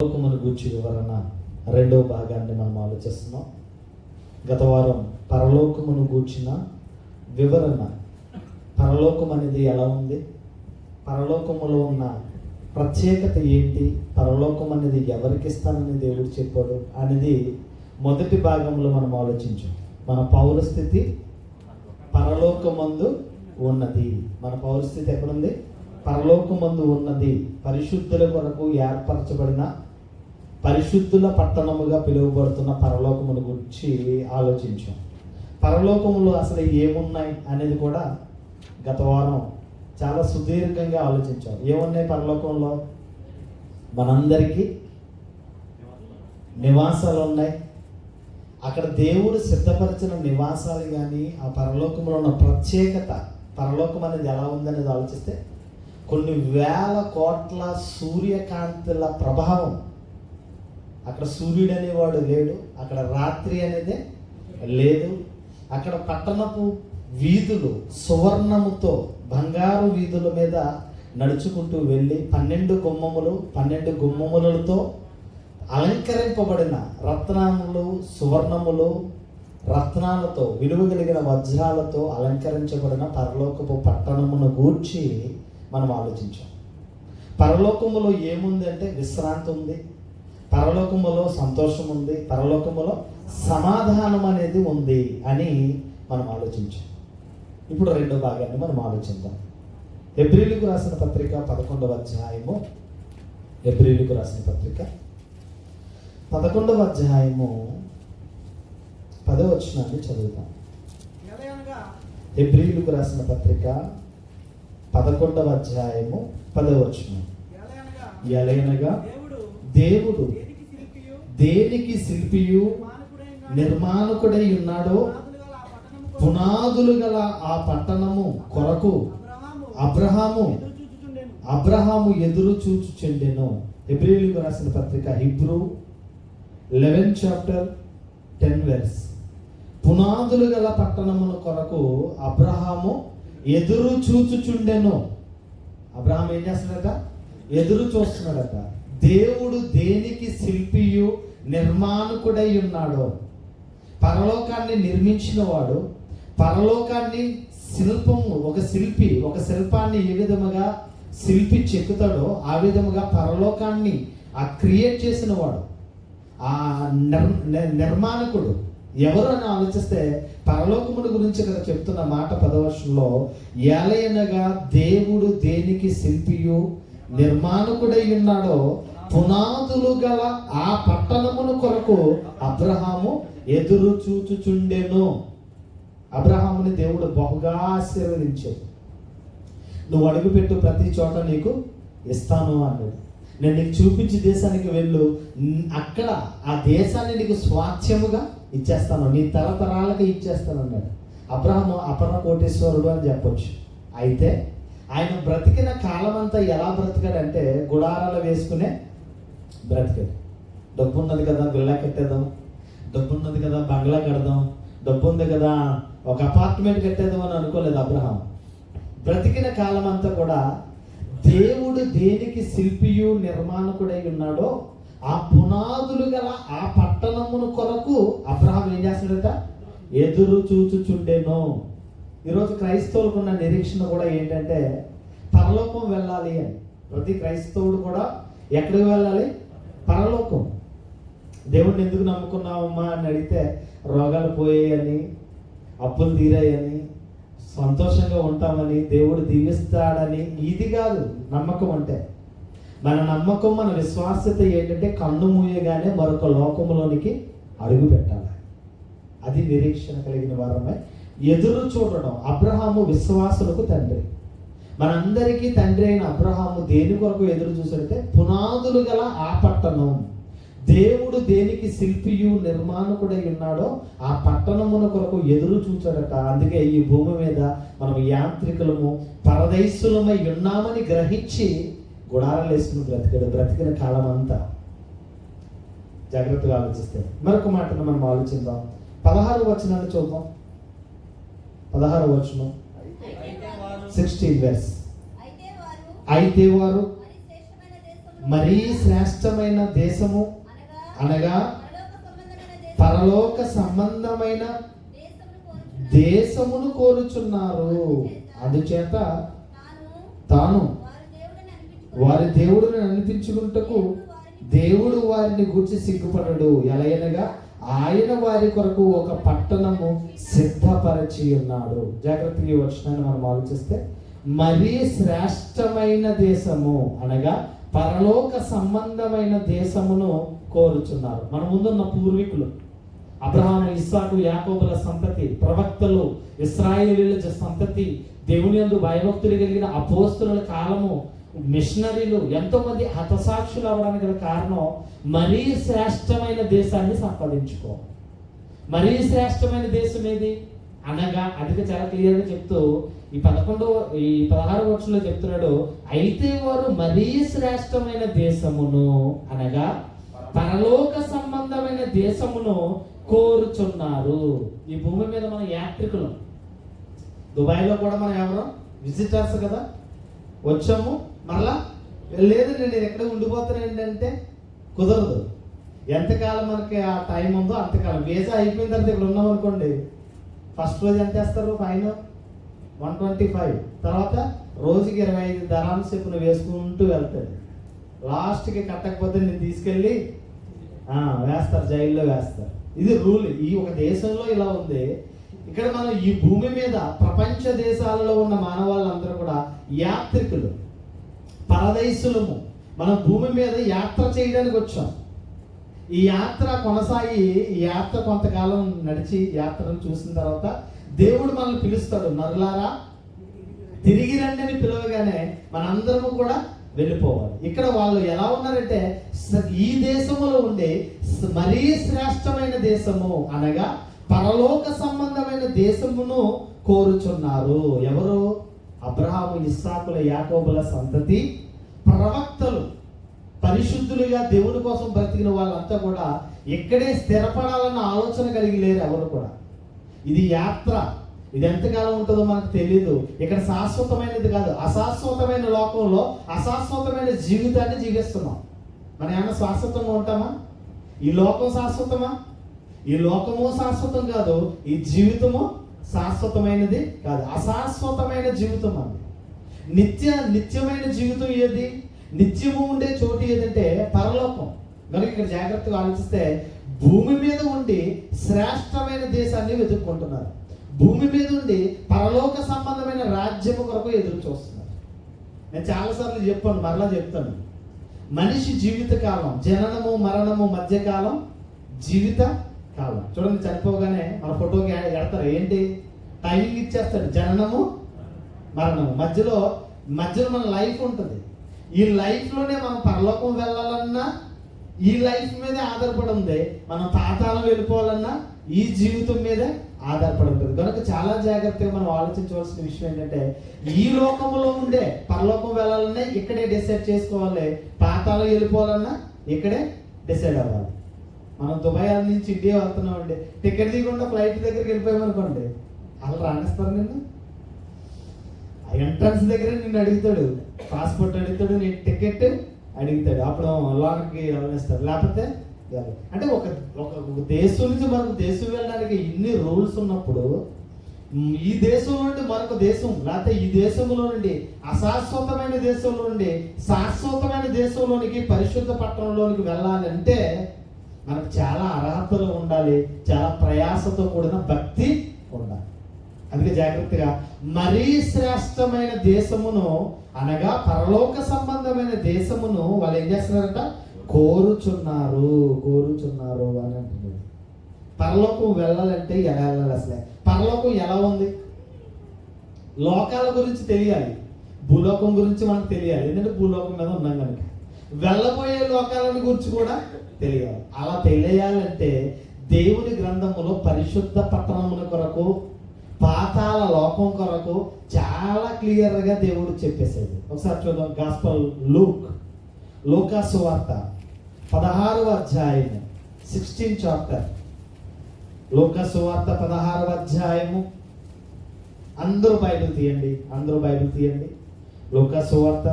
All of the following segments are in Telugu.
పరలోకమును గూర్చి వివరణ రెండవ భాగాన్ని మనం ఆలోచిస్తున్నాం. గత వారం పరలోకమును గూర్చిన వివరణ, పరలోకం అనేది ఎలా ఉంది, పరలోకములో ఉన్న ప్రత్యేకత ఏంటి, పరలోకం అనేది ఎవరికి ఇస్తానని దేవుడు చెప్పాడు అనేది మొదటి భాగంలో మనం ఆలోచించాం. మన పౌరస్థితి పరలోకమందు ఉన్నది. మన పౌరస్థితి ఎక్కడుంది? పరలోకమందు ఉన్నది. పరిశుద్ధుల కొరకు ఏర్పరచబడిన పరిశుద్ధుల పట్టణముగా పిలువబడుతున్న పరలోకమును గురించి ఆలోచించాం. పరలోకములో అసలు ఏమున్నాయి అనేది కూడా గత వారం చాలా సుదీర్ఘంగా ఆలోచించాం. ఏమున్నాయి పరలోకంలో? మనందరికీ నివాసాలు ఉన్నాయి. అక్కడ దేవుడు సిద్ధపరిచిన నివాసాలు కానీ, ఆ పరలోకంలో ఉన్న ప్రత్యేకత, పరలోకం అనేది ఎలా ఉందనేది ఆలోచిస్తే కొన్ని వేల కోట్ల సూర్యకాంతుల ప్రభావం. అక్కడ సూర్యుడు అనేవాడు లేడు, అక్కడ రాత్రి అనేది లేదు. అక్కడ పట్టణపు వీధులు సువర్ణముతో బంగారు వీధుల మీద నడుచుకుంటూ వెళ్ళి 12 గుమ్మములతో అలంకరింపబడిన రత్నములు, సువర్ణములు, రత్నాలతో, విలువ కలిగిన వజ్రాలతో అలంకరించబడిన పరలోకపు పట్టణమును గూర్చి మనం ఆలోచించాం. పరలోకములో ఏముంది అంటే విశ్రాంతి ఉంది, పరలోకములో సంతోషం ఉంది, పరలోకములో సమాధానం అనేది ఉంది అని మనం ఆలోచించాం. ఇప్పుడు రెండో భాగాన్ని మనం ఆలోచిద్దాం. హెబ్రీయులకు రాసిన పత్రిక 11వ అధ్యాయము, హెబ్రీయులకు రాసిన పత్రిక 11వ అధ్యాయము 10వ వచనాన్ని చదువుతాం. హెబ్రీయులకు రాసిన పత్రిక 11వ అధ్యాయము 10వ వచనం. ఎలయనగా దేవుడు దేనికి శిల్పియు నిర్మాణకుడై ఉన్నాడో పునాదులు గల ఆ పట్టణము కొరకు అబ్రహాము ఎదురు చూచుచుండెను. హెబ్రీయులకు రాసిన పత్రిక హిబ్రూ 11 చాప్టర్ 10 వెర్స్. పునాదులు గల పట్టణముల కొరకు అబ్రహాము ఎదురు చూచుచుండెను. అబ్రహాం ఏం చేస్తున్నాడట? ఎదురు చూస్తున్నాడట. దేవుడు దేనికి శిల్పియు నిర్మాణకుడై ఉన్నాడో, పరలోకాన్ని నిర్మించిన వాడు, పరలోకాన్ని శిల్పము, ఒక శిల్పాన్ని ఏ విధముగా శిల్పి చెక్కుతాడో ఆ విధముగా పరలోకాన్ని క్రియేట్ చేసిన వాడు, ఆ నిర్మాణకుడు ఎవరు అని ఆలోచిస్తే పరలోకముని గురించి ఇక్కడ చెప్తున్న మాట 10వ వచనంలో, ఏలయనగా దేవుడు దేనికి శిల్పియు నిర్మాణకుడై ఉన్నాడో పునాదులు గల ఆ పట్టణమును కొరకు అబ్రహాము ఎదురు చూచుచుండెను. అబ్రహాముని దేవుడు బహుగా ఆశీర్వదించాడు. నువ్వు అడుగుపెట్టు ప్రతి చోట నీకు ఇస్తాను అన్నాడు. నేను నీకు చూపించి దేశానికి వెళ్ళు, అక్కడ ఆ దేశాన్ని నీకు స్వాస్థ్యముగా ఇచ్చేస్తాను, నీ తరతరాలకి ఇచ్చేస్తాను అన్నాడు. అబ్రహాము అపర కోటీశ్వరుడు అని చెప్పొచ్చు. అయితే ఆయన బ్రతికిన కాలం అంతా ఎలా బ్రతికాడంటే గుడారాలు వేసుకునే బ్రతికాడు. డబ్బు ఉన్నది కదా విల్లా కట్టేద్దాం, డబ్బు ఉన్నది కదా బంగ్లా కడదాం, డబ్బు ఉంది కదా ఒక అపార్ట్మెంట్ కట్టేద్దాం అని అనుకోలేదు అబ్రహాం. బ్రతికిన కాలం అంతా కూడా దేవుడు దేనికి శిల్పియు నిర్మాణకుడై ఉన్నాడో ఆ పునాదులు గల ఆ పట్టణమును కొరకు అబ్రహాం ఏం చేస్తాడట? ఎదురు చూచుచుండెను. ఈరోజు క్రైస్తవులకు ఉన్న నిరీక్షణ కూడా ఏంటంటే పరలోకం వెళ్ళాలి అని. ప్రతి క్రైస్తవుడు కూడా ఎక్కడికి వెళ్ళాలి? పరలోకం. దేవుడిని ఎందుకు నమ్ముకున్నావమ్మా అని అడిగితే రోగాలు పోయాయని, అప్పులు తీరాయని, సంతోషంగా ఉంటామని, దేవుడు దీవిస్తాడని. ఇది కాదు నమ్మకం అంటే. మన నమ్మకం, మన విశ్వాసత ఏంటంటే కన్ను మూయగానే మరొక లోకంలోనికి అడుగు పెట్టాలి. అది నిరీక్షణ కలిగిన వారమే ఎదురు చూడడం. అబ్రహాము విశ్వాసులకు తండ్రి, మనందరికీ తండ్రి అయిన అబ్రహాము దేని కొరకు ఎదురు చూసాడంటే పునాదులు గల ఆ పట్టణం. దేవుడు దేనికి శిల్పియు నిర్మాణకుడై ఉన్నాడో ఆ పట్టణమున కొరకు ఎదురు చూచాడట. అందుకే ఈ భూమి మీద మనం యాంత్రికులము, పరదేశులమై ఉన్నామని గ్రహించి గుడారాలు వేసుకుని బ్రతికిన కాలం అంతా. జాగ్రత్తగా ఆలోచిస్తే మరొక మాటను మనం ఆలోచిద్దాం. 16వ వచనాన్ని చూద్దాం. 16వ వచనం 16 వెర్స్. అయితే వారు మరీ శ్రేష్టమైన దేశము అనగా పరలోక సంబంధమైన దేశమును కోరుచున్నారు. అందుచేత తాను వారి దేవుడిని అనిపించుకుంటకు దేవుడు వారిని గూర్చి సిగ్గుపడడు. ఎలయనగా ఆయన వారి కొరకు ఒక పట్టణము సిద్ధపరచి ఉన్నాడు. జాగ్రత్తగా ఈ వచనాన్ని మనం ఆలోచిస్తే, మరీ శ్రేష్టమైన దేశము అనగా పరలోక సంబంధమైన దేశమును కోరుచున్నారు. మన ముందున్న పూర్వీకులు అబ్రహాము, ఇస్సాకు, యాకోబుల సంతతి, ప్రవక్తలు, ఇశ్రాయేలీయుల సంతతి, దేవుని యందు భయభక్తులు కలిగిన అపోస్తలుల కాలము, మిషనరీలు, ఎంతో మంది హతసాక్షులు అవ్వడానికి గల కారణం మరీ శ్రేష్టమైన దేశాన్ని సంపాదించుకో. మరీ శ్రేష్టమైన దేశం ఏది అనగా, అది చాలా క్లియర్గా చెప్తూ ఈ 16 వచనంలో చెప్తున్నాడు, అయితే వారు మరీ శ్రేష్టమైన దేశమును అనగా పరలోక సంబంధమైన దేశమును కోరుచున్నారు. ఈ భూమి మీద మన యాత్రికులు. దుబాయ్లో కూడా మనం ఎవరో విజిటర్స్ కదా, వచ్చాము మరలా లేదు నేను ఎక్కడ ఉండిపోతాను ఏంటంటే కుదరదు. ఎంతకాలం మనకి ఆ టైం ఉందో అంతకాలం. వీసా అయిపోయిన తర్వాత ఇక్కడ ఉన్నాం అనుకోండి, ఫస్ట్ రోజు ఎంత వేస్తారు? ఫైన్ 125. తర్వాత రోజుకి 25 దరామ్స్ చెప్పున వేసుకుంటూ వెళ్తాడు. లాస్ట్కి కట్టకపోతే నేను తీసుకెళ్ళి వేస్తారు, జైల్లో వేస్తారు. ఇది రూల్. ఈ ఒక దేశంలో ఇలా ఉంది. ఇక్కడ మనం ఈ భూమి మీద ప్రపంచ దేశాలలో ఉన్న మానవాళ్ళందరూ కూడా యాత్రికులు, పరదేశులము. మనం భూమి మీద యాత్ర చేయడానికి వచ్చాం. ఈ యాత్ర కొనసాగి, ఈ యాత్ర కొంతకాలం నడిచి యాత్రను చూసిన తర్వాత దేవుడు మనల్ని పిలుస్తాడు, నరులారా తిరిగి రండి అని పిలవగానే మనందరము కూడా వెళ్ళిపోవాలి. ఇక్కడ వాళ్ళు ఎలా ఉన్నారంటే, ఈ దేశములో ఉండే మరీ శ్రేష్టమైన దేశము అనగా పరలోక సంబంధమైన దేశమును కోరుచున్నారు. ఎవరు? అబ్రహాము, ఇస్సాకుల, యాకోబుల సంతతి, ప్రవక్తలు, పరిశుద్ధులుగా దేవుని కోసం బ్రతికిన వాళ్ళంతా కూడా ఇక్కడే స్థిరపడాలన్న ఆలోచన కలిగి లేరు ఎవరు కూడా. ఇది యాత్ర. ఇది ఎంతకాలం ఉంటుందో మనకు తెలియదు. ఇక్కడ శాశ్వతమైనది కాదు, అశాశ్వతమైన లోకంలో అశాశ్వతమైన జీవితాన్ని జీవిస్తున్నాం. మనం ఏమన్నా శాశ్వతంగా ఉంటామా? ఈ లోకం శాశ్వతమా? ఈ లోకము శాశ్వతం కాదు, ఈ జీవితము శాశ్వతమైనది కాదు, అశాశ్వతమైన జీవితం అది. నిత్యమైన జీవితం ఏది? నిత్యము ఉండే చోటు ఏదంటే పరలోకం. కనుక ఇక్కడ జాగ్రత్తగా ఆలోచిస్తే, భూమి మీద ఉండి శ్రేష్టమైన దేశాన్ని వెతుక్కుంటున్నారు. భూమి మీద ఉండి పరలోక సంబంధమైన రాజ్యము కొరకు ఎదురు చూస్తున్నారు. నేను చాలాసార్లు చెప్పాను, మరలా చెప్తాను. మనిషి జీవిత కాలం, జననము మరణము మధ్యకాలం జీవిత కాలం. చూడండి, చనిపోగానే మన ఫోటోకి ఎడతారు, ఏంటి టైమింగ్ ఇచ్చేస్తాడు, జననము మరణము. మధ్యలో మన లైఫ్ ఉంటుంది. ఈ లైఫ్లోనే మనం పరలోకం వెళ్ళాలన్నా ఈ లైఫ్ మీదే ఆధారపడి ఉంది. మనం పాతాళం వెళ్ళిపోవాలన్నా ఈ జీవితం మీదే ఆధారపడి ఉంటుంది. కనుక చాలా జాగ్రత్తగా మనం ఆలోచించవలసిన విషయం ఏంటంటే, ఈ లోకంలో ఉండే పరలోకం వెళ్ళాలన్నా ఇక్కడే డిసైడ్ చేసుకోవాలి, పాతాళం వెళ్ళిపోవాలన్నా ఇక్కడే డిసైడ్ అవ్వాలి. మనం దుబాయ్ నుంచి ఇండియా వెళ్తున్నాం అండి, టికెట్ దిగకుండా ఫ్లైట్ దగ్గరికి వెళ్ళిపోయామనుకోండి, అసలు రాణిస్తారు నిన్ను. ఆ ఎంట్రన్స్ దగ్గర నిన్ను అడుగుతాడు, పాస్పోర్ట్ అడుగుతాడు, నీ టికెట్ అడుగుతాడు, అప్పుడు లోనికి వెళ్ళనిస్తారు. లేకపోతే అంటే ఒక దేశం నుంచి మరొక దేశం వెళ్ళడానికి ఇన్ని రూల్స్ ఉన్నప్పుడు, ఈ దేశం నుండి మరొక దేశం, లేకపోతే ఈ దేశంలో నుండి అశాశ్వతమైన దేశంలో నుండి శాశ్వతమైన దేశంలోనికి, పరిశుద్ధ పట్టణంలోనికి వెళ్ళాలంటే మనకు చాలా అర్హతలు ఉండాలి, చాలా ప్రయాసతో కూడిన భక్తి ఉండాలి. అందుకే జాగ్రత్తగా మరీ శ్రేష్టమైన దేశమును అనగా పరలోక సంబంధమైన దేశమును వాళ్ళు ఏం చేస్తున్నారట? కోరుచున్నారు అని అంటున్నారు. పరలోకం వెళ్ళాలంటే ఎలా వెళ్ళాలి? అసలే పరలోకం ఎలా ఉంది? లోకాల గురించి తెలియాలి, భూలోకం గురించి మనకు తెలియాలి. ఎందుకంటే భూలోకం మీద ఉన్నాం కనుక. వెళ్ళబోయే లోకాలను గురించి కూడా తెలియాలి. అలా తెలియాలంటే దేవుని గ్రంథములో పరిశుద్ధ పట్టణముల కొరకు, పాతాళ లోకం కొరకు చాలా క్లియర్గా దేవుడు చెప్పేసేది. ఒకసారి చూద్దాం. గాస్పల్ లూకా సువార్త 16వ అధ్యాయము 16th చాప్టర్. లూకా సువార్త 16వ అధ్యాయము. అందరూ బైబిల్ తీయండి. లూకా సువార్త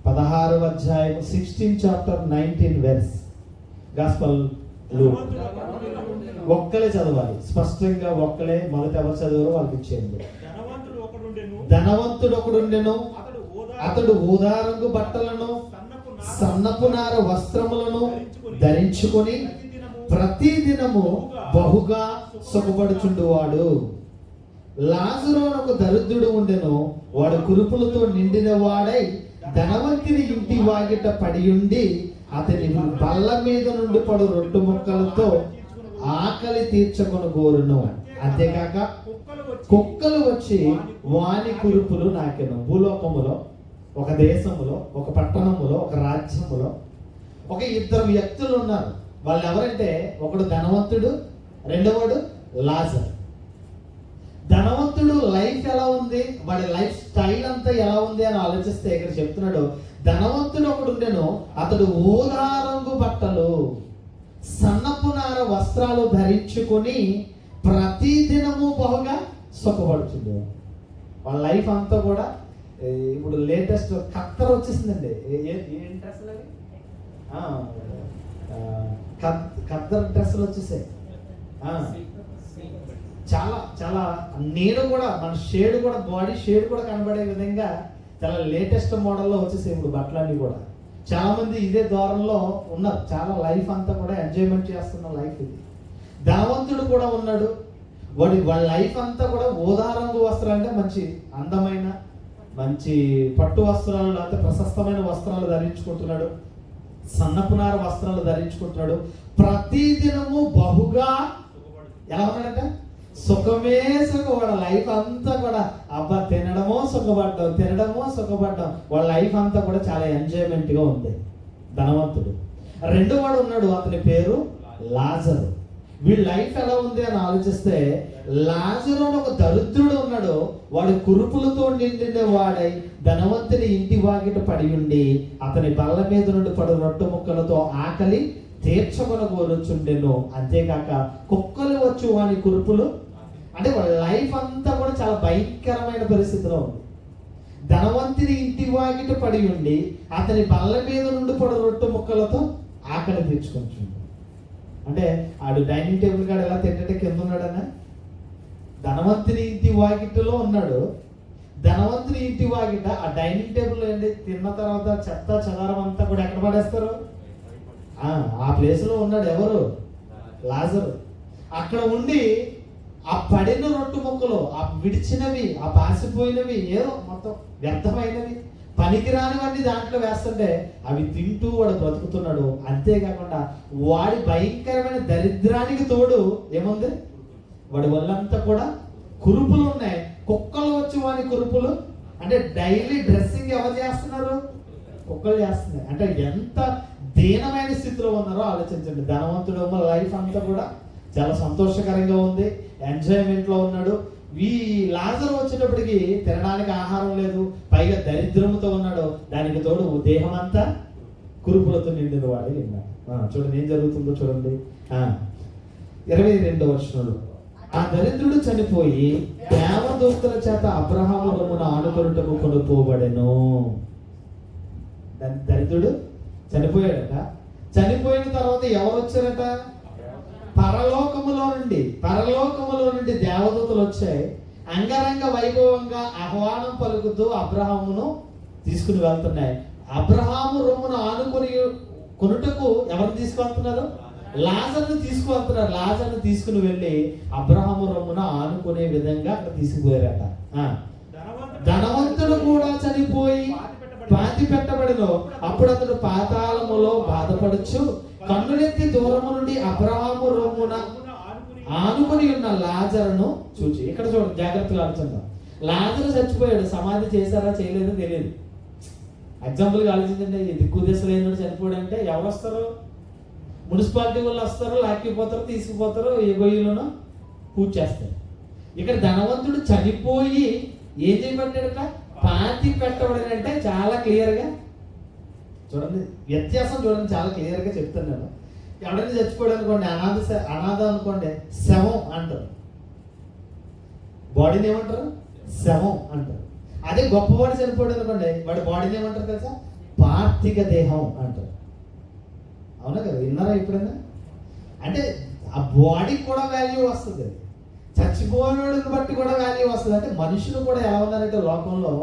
16వ అధ్యాయం 16 చాప్టర్ 19 వెర్స్. గాస్పల్ ఒక్కలే చదవాలి స్పష్టంగా, ఒక్కలే. మొదట ఎవరు చదివారో వాళ్ళకి ఇచ్చేయండి. ధనవంతుడు ఒకడుండెను, అతడు ఊదా రంగు బట్టలను సన్నపు నార వస్త్రములను ధరించుకొని ప్రతి దినము బహుగా సుఖపడుచుండువాడు. లాజరు ఒక దరిద్రుడు ఉండెను, వాడు కురుపులతో నిండిన వాడై ధనవంతుని ఇంటి వాకిట పడి ఉండి అతని బల్ల మీద నుండి పడు రొట్టె ముక్కలతో ఆకలి తీర్చకొని గోరును. అంతేకాక కుక్కలు వచ్చి వాని కురుపులు నాకెను. భూలోకములో, ఒక దేశములో, ఒక పట్టణములో, ఒక రాజ్యములో ఒక ఇద్దరు వ్యక్తులు ఉన్నారు. వాళ్ళు ఎవరంటే, ఒకడు ధనవంతుడు, రెండవడు లాజర్. ధనవంతుడు లైఫ్ ఎలా ఉంది, వాడి లైఫ్ స్టైల్ అంతా ఎలా ఉంది అని ఆలోచిస్తే ఇక్కడ చెప్తున్నాడు, ధనవంతుడు ఒకడు ఉండెను, అతడు ఊదా రంగు బట్టలు సన్నపు నార వస్త్రాలు ధరించుకొని ప్రతి దినము బహుగా సుఖపడుతుంది. వాళ్ళ లైఫ్ అంతా కూడా ఇప్పుడు లేటెస్ట్ ఖత్తర్ వచ్చేసిందండి. ఏంటి అసలు ఖద్దర్ డ్రెస్సులు వచ్చేసాయి. చాలా చాలా నేను కూడా మన షేడ్ కూడా, బాడీ షేడ్ కూడా కనబడే విధంగా చాలా లేటెస్ట్ మోడల్లో వచ్చేసాయి ఇప్పుడు బట్టలన్నీ కూడా. చాలా మంది ఇదే దూరంలో ఉన్నారు. చాలా లైఫ్ అంతా కూడా ఎంజాయ్మెంట్ చేస్తున్న లైఫ్ ఇది. ధనవంతుడు కూడా ఉన్నాడు, వాళ్ళ లైఫ్ అంతా కూడా ఊదా రంగు వస్త్రాలు, అంటే మంచి అందమైన మంచి పట్టు వస్త్రాలు లేకపోతే ప్రశస్తమైన వస్త్రాలు ధరించుకుంటున్నాడు, సన్నపునార వస్త్రాలు ధరించుకుంటున్నాడు. ప్రతి దినము బహుగా ఎలా ఉన్నాడంట, సుఖమే సుఖపడ. లైఫ్ అంతా కూడా అబ్బా తినడమో సుఖపడ్డం. వాళ్ళ లైఫ్ అంతా కూడా చాలా ఎంజాయ్మెంట్ గా ఉంది ధనవంతుడు. రెండో వాడు ఉన్నాడు, అతని పేరు లాజరు. వీళ్ళ లైఫ్ ఎలా ఉంది అని ఆలోచిస్తే, లాజరు అని ఒక దరిద్రుడు ఉన్నాడు, వాడు కురుపులతో నిండిన వాడై ధనవంతుని ఇంటి వాకిట పడి ఉండి అతని బల్ల మీద నుండి పడు రొట్టె ముక్కలతో ఆకలి తీర్చమని కోరుచుండెను. అంతేకాక కుక్కలు వచ్చి వాని కురుపులు, అంటే వాళ్ళ లైఫ్ అంతా కూడా చాలా భయంకరమైన పరిస్థితిలో ఉంది. ధనవంతుని ఇంటి వాకిట పడి ఉండి అతని బల్ల మీద నుండి పడు రొట్టె ముక్కలతో ఆకలి తీర్చుకుంటున్నాడు. అంటే ఆడు డైనింగ్ టేబుల్ కాడ ఎలా తింటే కింద ఉన్నాడన్నా, ధనవంతుని ఇంటి వాకిటలో ఉన్నాడు. ధనవంతుని ఇంటి వాకిట ఆ డైనింగ్ టేబుల్ ఏంటి, తిన్న తర్వాత చెత్త చెదారం అంతా కూడా ఎక్కడ పడేస్తారు, ఆ ప్లేస్ లో ఉన్నాడు ఎవరు, లాజరు. అక్కడ ఉండి ఆ పడిన రొట్టె ముక్కలు, ఆ విడిచినవి, ఆ పాసిపోయినవి, ఏదో మొత్తం వ్యర్థమైనవి పనికిరానివన్నీ దాంట్లో వేస్తుంటే అవి తింటూ వాడు బ్రతుకుతున్నాడు. అంతేకాకుండా వాడి భయంకరమైన దరిద్రానికి తోడు ఏముంది, వాడి వల్లంతా కూడా కురుపులు ఉన్నాయి. కుక్కలు వచ్చి వాడి కురుపులు, అంటే డైలీ డ్రెస్సింగ్ ఎవరు చేస్తున్నారు, కుక్కలు చేస్తున్నాయి. అంటే ఎంత దీనమైన స్థితిలో ఉన్నారో ఆలోచించండి. ధనవంతుడు లైఫ్ అంతా కూడా చాలా సంతోషకరంగా ఉంది, ఎంజాయ్మెంట్ లో ఉన్నాడు. ఈ లాజరు వచ్చేటప్పటికి తినడానికి ఆహారం లేదు, పైగా దరిద్రముతో ఉన్నాడు. దానికి తోడు దేహం అంతా కురుపులతో నిండిన వాడు విన్నాడు. చూడండి ఏం జరుగుతుందో చూడండి. 22వ వచనంలో, ఆ దరిద్రుడు చనిపోయి దేవదూతల చేత అబ్రహాము రొమ్మున ఆనుకొనుటకు కొనుక్కోబడెను. దరిద్రుడు చనిపోయాడట. చనిపోయిన తర్వాత ఎవరు వచ్చారట, పరలోకములో నుండి దేవదూతలు వచ్చాయి. అంగరంగ వైభవంగా ఆహ్వానం పలుకుతూ అబ్రహామును తీసుకుని వెళ్తున్నాయి. అబ్రహాము రొమ్మును ఆనుకొని కొనుటకు ఎవరు తీసుకువెళ్తున్నారు, లాజర్ను తీసుకువెళ్తున్నారు. లాజర్ను తీసుకుని వెళ్ళి అబ్రహాము రొమ్మున ఆనుకునే విధంగా అక్కడ తీసుకుపోయారట. ధనవంతుడు కూడా చనిపోయి పాతి పెట్టబడిను. అప్పుడు అతడు పాతాళములో బాధపడుచు కన్నులెత్తి దూరము నుండి అబ్రహాము రొమ్మున ఆనుకొని ఉన్న లాజరును చూచి, ఇక్కడ చూడండి జాగ్రత్తగా ఆలోచిద్దాం. లాజరు చచ్చిపోయాడు, సమాధి చేశారా చేయలేదో తెలియదు. ఎగ్జాంపుల్గా ఆలోచించండి, దిక్కు దిశ లేని చనిపోయాడు అంటే ఎవరు వస్తారు, మున్సిపాలిటీ వాళ్ళు వస్తారు, లాక్కిపోతారు, తీసుకుపోతారు, ఏ గొయ్యిలోనో పూజ చేస్తారు. ఇక్కడ ధనవంతుడు చనిపోయి ఏం చేయబడ్డాడట, పాతి పెట్టబడినంటే చాలా క్లియర్గా చూడండి, వ్యత్యాసం చూడండి, చాలా క్లియర్గా చెప్తాను నేను. ఎవరైనా చచ్చిపోయాడు అనుకోండి, అనాథ అనుకోండి, శవం అంటారు. బాడీని ఏమంటారు, శవం అంటారు. అదే గొప్పవాడు చనిపోయాడు అనుకోండి, వాడి బాడీని ఏమంటారు తెలుసా, పార్థిక దేహం అంటారు. అవునా కదా, విన్నారా ఎప్పుడైనా? అంటే ఆ బాడీకి కూడా వాల్యూ వస్తుంది, చచ్చిపోయినోడిని బట్టి కూడా వాల్యూ వస్తుంది. అంటే మనుషులు కూడా ఎలా ఉన్నారంటే లోకంలో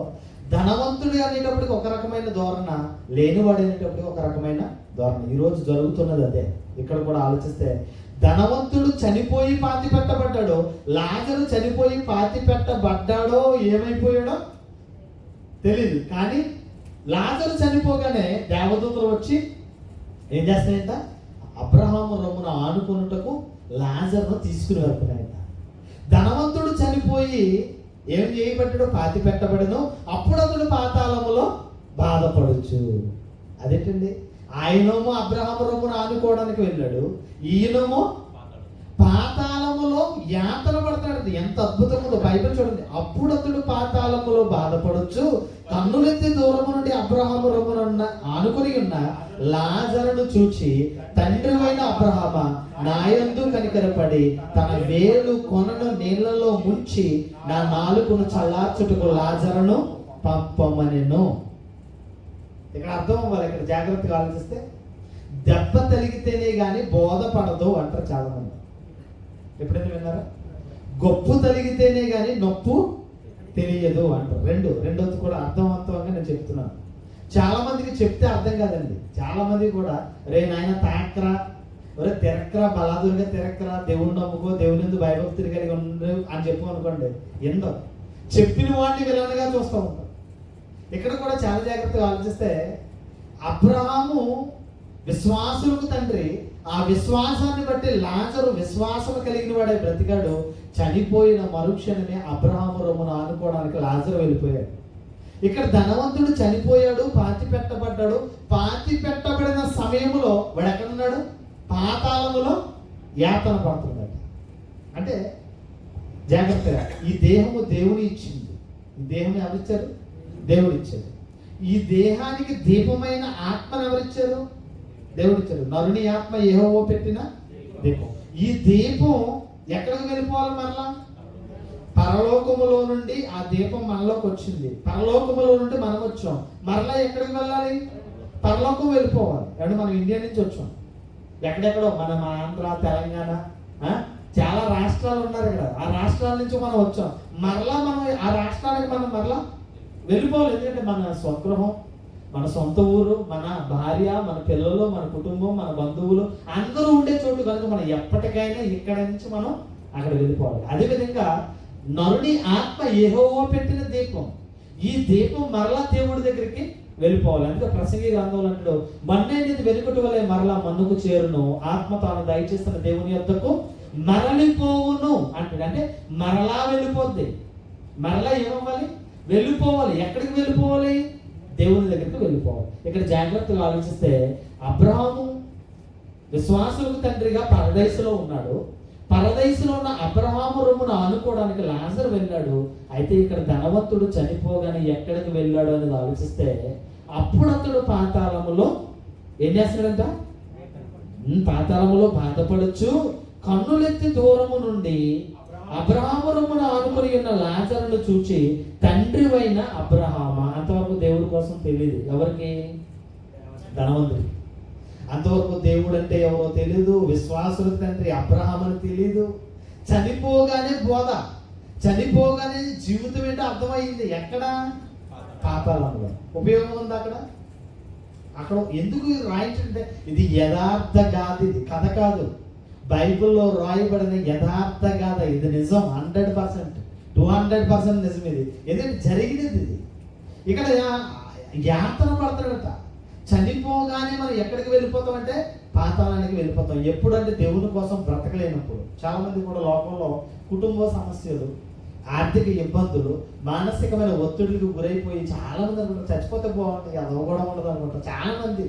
ధనవంతుడు అనేటప్పటికి ఒక రకమైన ధోరణ, లేనివాడు అనేటప్పటికి ఒక రకమైన ధోరణ. ఈరోజు జరుగుతున్నది అదే. ఇక్కడ కూడా ఆలోచిస్తే ధనవంతుడు చనిపోయి పాతి పెట్టబడ్డాడు, లాజరు చనిపోయి పాతి పెట్టబడ్డాడో ఏమైపోయాడో తెలీదు. కానీ లాజరు చనిపోగానే దేవదూతలు వచ్చి ఏం చేస్తాయంట, అబ్రహాము రొమ్మున ఆనుకొనుటకు లాజరును తీసుకుని వెళ్తున్నాయంట. ధనవంతుడు చనిపోయి ఏం చేయబడ్డాడు, పాతి పెట్టబడను, అప్పుడు అతడు పాతాళములో బాధపడచ్చు. అదేంటండి, ఆయనేమో అబ్రహాము రొమ్మున ఆనుకోవడానికి వెళ్ళాడు, ఈయనేమో పాతాళములో యాతన పడతాడు. ఎంత అద్భుతంగా బైబిల్ చూడండి. అప్పుడు అతడు పాతాళములో బాధపడచ్చు, కన్నులెత్తి దూరము నుండి అబ్రహాము రొమ్మున ఆనుకొని ఉన్న లాజరును చూచి, తండ్రి అయిన అబ్రహామా, నాయందు కనికరపడి తన వేలు కొనను నీళ్లలో ముంచి నా నాలుకను చల్లార్చుటకు లాజరును పంపమనెను. ఇక్కడ అర్థం అవ్వాలి. ఇక్కడ జాగ్రత్తగా ఆలోచిస్తే దెబ్బ తలిగితేనే కానీ బోధపడదు అంటారు చాలా మంది. ఎప్పుడైనా విన్నారా? గొప్పు తలిగితేనే కానీ నొప్పు తెలియదు అంటారు. రెండోది కూడా అర్థవంతంగా నేను చెప్తున్నాను. చాలా మందికి చెప్తే అర్థం కాదండి. చాలా మంది కూడా రే నాయన తాక్రా, ఒరే తిరక్కరా, బలాదురుగా తిరక్కరా, దేవుణ్ణి నమ్ముకో, దేవుని ఎందుకు భయభక్తులు కలిగి ఉండు అని చెప్పు అనుకోండి, ఎందో చెప్పిన వాడిని విలన్గా చూస్తూ ఉంటాం. ఇక్కడ కూడా చాలా జాగ్రత్తగా ఆలోచిస్తే అబ్రహాము విశ్వాసులకు తండ్రి, ఆ విశ్వాసాన్ని బట్టి లాజరు విశ్వాసం కలిగిన వాడే బ్రతికాడు. చనిపోయిన మరుక్షణమే అబ్రహాము రొమ్మున ఆనుకోవడానికి లాజరు వెళ్ళిపోయాడు. ఇక్కడ ధనవంతుడు చనిపోయాడు, పాతి పెట్టబడ్డాడు. పాతి పెట్టబడిన సమయంలో వాడు ఎక్కడున్నాడు? పాతాళములో యాతన పడుతున్నాడు. అంటే జాగ్రత్తగా, ఈ దేహము దేవుని ఇచ్చింది. ఈ దేహం ఎవరిచ్చారు? దేవుడు ఇచ్చాడు. ఈ దేహానికి దీపమైన ఆత్మను ఎవరిచ్చారు? దేవుడు ఇచ్చాడు. నరుని ఆత్మ యెహోవా పెట్టిన దీపం. ఈ దీపం ఎక్కడికి వెళ్ళిపోవాలి? మరలా పరలోకములో నుండి ఆ దీపం మనలోకి వచ్చింది. పరలోకములో నుండి మనం వచ్చాం. మరలా ఎక్కడికి వెళ్ళాలి? పరలోకం వెళ్ళిపోవాలి. అంటే మనం ఇండియా నుంచి వచ్చాం. ఎక్కడెక్కడో మనం ఆంధ్ర, తెలంగాణ, చాలా రాష్ట్రాలు ఉన్నారు ఇక్కడ. ఆ రాష్ట్రాల నుంచి మనం వచ్చాం. మరలా మనం ఆ రాష్ట్రానికి మనం మరలా వెళ్ళిపోవాలి. ఎందుకంటే మన స్వగృహం, మన సొంత ఊరు, మన భార్య, మన పిల్లలు, మన కుటుంబం, మన బంధువులు అందరూ ఉండే చోటు కనుక మనం ఎప్పటికైనా ఇక్కడ నుంచి మనం అక్కడ వెళ్ళిపోవాలి. అదేవిధంగా నరుని ఆత్మ యెహోవా పెట్టిన దీపం. ఈ దీపం మరలా దేవుడి దగ్గరికి వెళ్ళిపోవాలి. అందుకే ప్రసంగి గ్రంథంలో అంటాడు, మన్నైనది వెనుకటి వలె మరలా మన్నుకు చేరును, ఆత్మ తాను దయచేస్తున్న దేవుని యొద్దకు మరలిపోవును అంటాడు. అంటే మరలా వెళ్ళిపోద్ది. మరలా ఏమవ్వాలి? వెళ్ళిపోవాలి. ఎక్కడికి వెళ్ళిపోవాలి? దేవుని దగ్గరికి వెళ్ళిపోవాలి. ఇక్కడ జాగ్రత్తగా ఆలోచిస్తే అబ్రహాము విశ్వాసులకు తండ్రిగా పరదేశంలో ఉన్నాడు. పరదేశంలో ఉన్న అబ్రహాము రొమ్మును ఆనుకోవడానికి లాజరు వెళ్ళాడు. అయితే ఇక్కడ ధనవంతుడు చనిపోగానే ఎక్కడికి వెళ్ళాడు అనేది ఆలోచిస్తే అప్పుడు అతడు పాతాళములో ఏం చేస్తాడంట? పాతాళములో బాధపడచ్చు, కన్నులెత్తి దూరము నుండి అబ్రహాము రొమ్మును ఆనుకొని ఉన్న లాజరును చూచి, తండ్రి అయిన అబ్రహామా. అంతవరకు దేవుడి కోసం తెలియదు ఎవరికి? ధనవంతుడికి. అంతవరకు దేవుడు అంటే ఎవరో తెలియదు. విశ్వాసులకు తండ్రి అబ్రహాం అని తెలియదు. చనిపోగానే బోధ, చనిపోగానే జీవితం ఏంటో అర్థమైంది. ఎక్కడ? పాతాళంలో. ఉపయోగం ఉంది అక్కడ. అక్కడ ఎందుకు రాయించంటే ఇది యథార్థ గాథ, ఇది కథ కాదు. బైబిల్లో రాయబడిన యథార్థ గాథ. ఇది నిజం. 100%, 200% నిజం. ఇది ఎందుకంటే జరిగినది. ఇది ఇక్కడ యాతన పడతాడట. చనిపోగానే మనం ఎక్కడికి వెళ్ళిపోతాం అంటే పాతాళానికి వెళ్ళిపోతాం. ఎప్పుడంటే దేవుని కోసం బ్రతకలేనప్పుడు. చాలా మంది కూడా లోకంలో కుటుంబ సమస్యలు, ఆర్థిక ఇబ్బందులు, మానసికమైన ఒత్తిడికి గురైపోయి చాలా మంది అనుకుంటారు చచ్చిపోతే బాగుంటుంది, అది కూడా ఉండదు అనుకుంటారు. చాలా మంది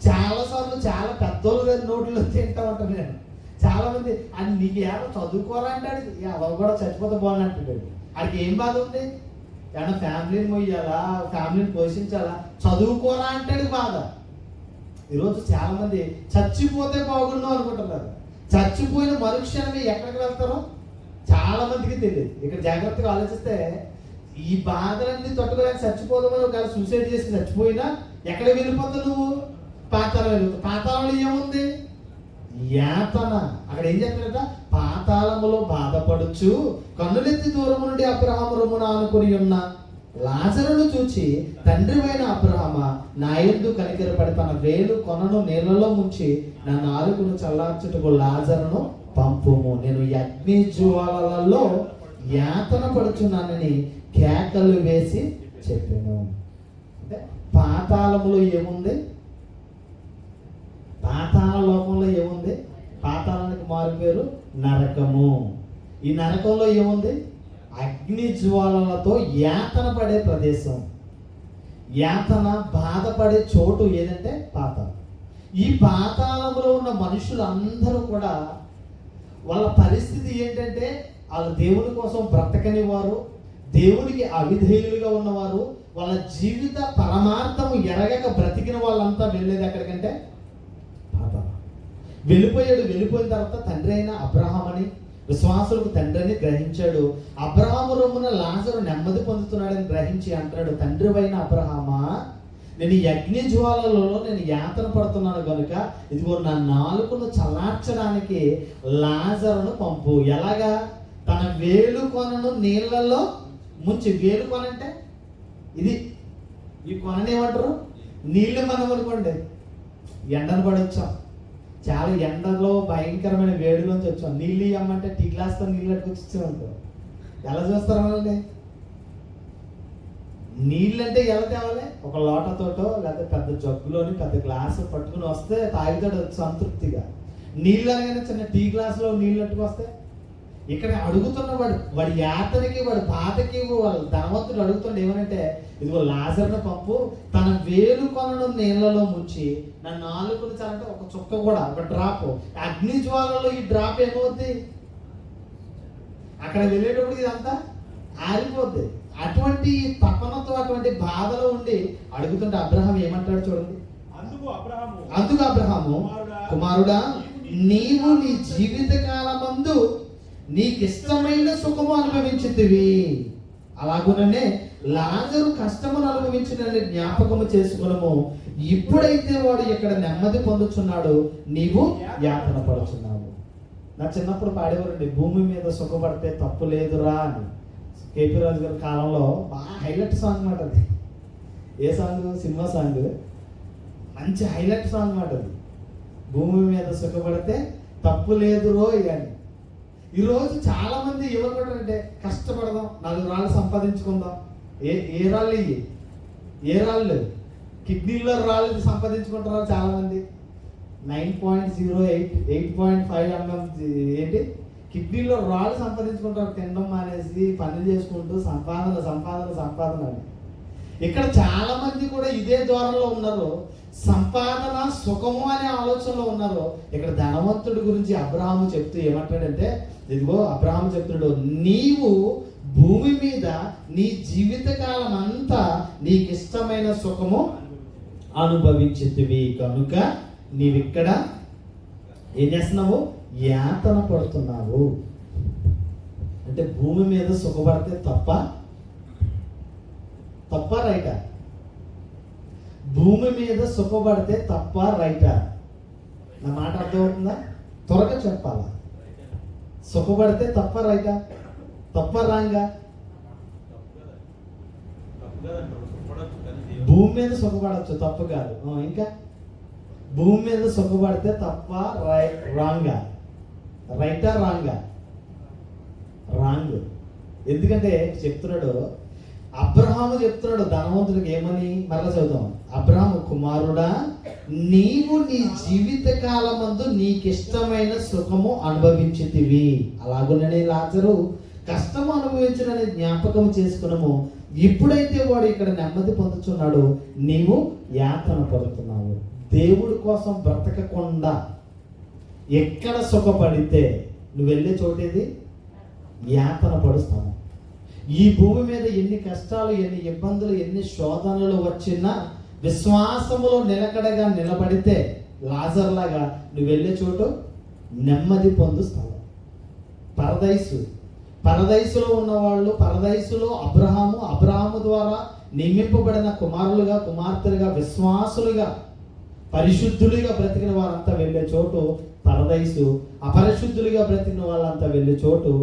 చాలాసార్లు చాలా పెద్దోళ్ళు గారి నోట్లో తింటా ఉంటాను నేను. చాలా మంది అది నీకు ఏమో చదువుకోరా అంటాడు, అది కూడా చచ్చిపోతే బాగుంది అంటాడు. అది ఏం బాధ ఉంది? ఏమన్నా ఫ్యామిలీని మొయ్యాలా, ఫ్యామిలీని పోషించాలా, చదువుకోరా అంటాడు బాధ. ఈరోజు చాలా మంది చచ్చిపోతే బాగుండు అనుకుంటున్నారు. చచ్చిపోయిన మరుక్షణమే ఎక్కడికి వెళ్తారో చాలా మందికి తెలియదు. ఇక్కడ జాగ్రత్తగా ఆలోచిస్తే ఈ బాధలన్నీ తట్టుకోలేక చచ్చిపోదామని ఒకవేళ సూసైడ్ చేసి చచ్చిపోయినా ఎక్కడికి వెళ్ళిపోతావు నువ్వు? పాతాళం వెళ్ళిపోతావు. పాతాళంలో ఏముంది? యాతన. అక్కడ ఏం చెప్పారట? పాతాళములో బాధపడుచు కన్నులెత్తి దూరము నుండి అబ్రహాము రొమ్మున ఆనుకుని ఉన్న లాజరును చూచి, తండ్రివైన అబ్రహామా, నా యందు కనికరపడి తన వేలు కొనను నీళ్లలో ముంచి నా నాలుకను చల్లార్చుటకు లాజరును పంపుము. నేను ఈ అగ్ని జ్వాలలలో యాతన పడుచున్నానని కేకలు వేసి చెప్పాను. అంటే పాతాళములో ఏముంది? పాతాళ లోకంలో ఏముంది? పాతాళానికి మారు పేరు నరకము. ఈ నరకంలో ఏముంది? అగ్ని జ్వాలలతో యాతన పడే ప్రదేశం. యాతన, బాధపడే చోటు ఏదంటే పాతాళం. ఈ పాతాళంలో ఉన్న మనుషులందరూ కూడా వాళ్ళ పరిస్థితి ఏంటంటే, వాళ్ళు దేవుని కోసం బ్రతకని వారు, దేవునికి అవిధేయులుగా ఉన్నవారు, వాళ్ళ జీవిత పరమార్థము ఎరగక బ్రతికిన వాళ్ళంతా వెళ్ళేది ఎక్కడికంటే పాతాళం. వెళ్ళిపోయిన తర్వాత తండ్రి అయిన అబ్రహాం అని, విశ్వాసులకు తండ్రిని గ్రహించాడు. అబ్రహాము రొమ్మున లాజరు నెమ్మది పొందుతున్నాడని గ్రహించి అంటాడు, తండ్రివైన అబ్రహామా, నేను ఈ అగ్ని జ్వాలలో నేను యాతన పడుతున్నాను కనుక ఇదిగో నా నాలుకను చల్లార్చడానికి లాజరును పంపు. ఎలాగా? తన వేలు కొనను నీళ్లలో ముంచి. వేలు కొన అంటే ఇది. ఈ కొనని ఏమంటారు? నీళ్ళు. మనం అనుకోండి ఎండను పడొచ్చాం, చాలా ఎండలో భయంకరమైన వేడిలోంచి వచ్చాం, నీళ్ళు ఇవ్వమంటే టీ గ్లాస్తో నీళ్ళు అట్టుకొచ్చి అనుకో, ఎలా చూస్తారు వాళ్ళని? నీళ్ళు అంటే ఎలా తేవాలి? ఒక లోటతోటో లేకపోతే పెద్ద జగ్గులోని పెద్ద గ్లాసు పట్టుకుని వస్తే తాగుతాడు సంతృప్తిగా. నీళ్ళు అనగానే చిన్న టీ గ్లాసులో నీళ్ళు అట్టుకొస్తే, ఇక్కడ అడుగుతున్న వాడి యాతనకి, వాడి బాధకి వాళ్ళ ధనవంతుడు అడుగుతుండే ఏమనంటే, ఇదిగో లాజరును పంపు, తన వేలు కొనను నీళ్లలో ముంచి నా నాలుకను చాలంటే ఒక చుక్క కూడా, ఒక డ్రాప్. అగ్ని జ్వాలలో ఈ డ్రాప్ ఏమవుద్ది? అక్కడ వెళ్ళేటప్పుడు ఇదంతా ఆరిపోద్ది. అటువంటి తపనతో, అటువంటి బాధలో ఉండి అడుగుతుంటే అబ్రహాం ఏమంటాడు చూడండి. అందుకు అబ్రహాము, కుమారుడా, నీవు నీ జీవిత కాలమందు నీకిష్టమైన సుఖము అనుభవించితివి, అలాగుననే లాజరు కష్టమును అనుభవించినని జ్ఞాపకము చేసుకునము. ఇప్పుడైతే వాడు ఇక్కడ నెమ్మది పొందుచున్నాడు, నీవు యాతన పడుచున్నావు. నా చిన్నప్పుడు పాడేవారండి, భూమి మీద సుఖపడితే తప్పు లేదురా అని. కేపీ రాజు గారి కాలంలో బాగా హైలైట్ సాంగ్ మాట అది. ఏ సాంగ్? Cinema song. మంచి హైలైట్ సాంగ్ మాట అది. భూమి మీద సుఖపడితే తప్పు లేదు రోయ్ అని. ఈరోజు చాలా మంది ఏమనుకుంటారంటే, కష్టపడదాం, 4 రాళ్ళు సంపాదించుకుందాం. ఏ రాళ్ళు ఇవి? ఏ రాళ్ళు? కిడ్నీలో రాళ్ళు సంపాదించుకుంటారు చాలా మంది. 9.08, 8.5 mm ఏంటి కిడ్నీలో రాళ్ళు సంపాదించుకుంటారు, తినడం మానేసి పనులు చేసుకుంటూ సంపాదన అని. ఇక్కడ చాలా మంది కూడా ఇదే ద్వారంలో ఉన్నారు. సంపాదన, సుఖము అనే ఆలోచనలో ఉన్నారు. ఇక్కడ ధనవంతుడి గురించి అబ్రహాము చెప్తూ ఏమంటాడంటే, ఇదిగో అబ్రహాము చెప్తున్నాడు, నీవు భూమి మీద నీ జీవితకాలం అంతా నీకు ఇష్టమైన సుఖము అనుభవించితివి కనుక నీవిక్కడ ఏం చేస్తున్నావు? యాతన పడుతున్నావు. అంటే భూమి మీద సుఖపడితే తప్ప రైటా? భూమి మీద సుఖపడితే తప్ప రైటా? నా మాట అర్థమవుతుందా? త్వరగా చెప్పాలా? సుఖపడితే తప్ప రైటా? తప్ప రాంగా? భూమి మీద సుఖపడచ్చు, తప్పు కాదు. ఇంకా భూమి మీద సుఖపడితే తప్ప రాంగా? రైటా రాంగా? రాంగ్. ఎందుకంటే చెప్తున్నాడు అబ్రహాము, చెప్తున్నాడు ధనవంతుడికి ఏమని? మరలా చదువుతాం. అబ్రహాము, కుమారుడా, నీవు నీ జీవిత కాలమందు నీకిష్టమైన సుఖము అనుభవించితివి, అలాగుననే లాజరు కష్టము అనుభవించునని జ్ఞాపకం చేసుకున్నాము. ఇప్పుడైతే వాడు ఇక్కడ నెమ్మది పొందుతున్నాడు, నీవు యాతన పడుతున్నావు. దేవుడి కోసం బ్రతకకుండా ఎక్కడ సుఖపడితే నువ్వు వెళ్ళే చోటేది యాతన పడుస్తావు. ఈ భూమి మీద ఎన్ని కష్టాలు, ఎన్ని ఇబ్బందులు, ఎన్ని శోధనలు వచ్చినా విశ్వాసములో నిలకడగా నిలబడితే లాజర్లాగా నువ్వు వెళ్ళే చోటు నెమ్మది పొందుస్తావు. పరదైసు, పరదైసులో ఉన్నవాళ్ళు, పరదైసులో అబ్రహాము ద్వారా నియమింపబడిన కుమారులుగా, కుమార్తెలుగా, విశ్వాసులుగా, పరిశుద్ధులుగా బ్రతికిన వారంతా వెళ్ళే చోటు పరదైసు. అపరిశుద్ధులుగా బ్రతికిన వాళ్ళంతా వెళ్ళే చోటు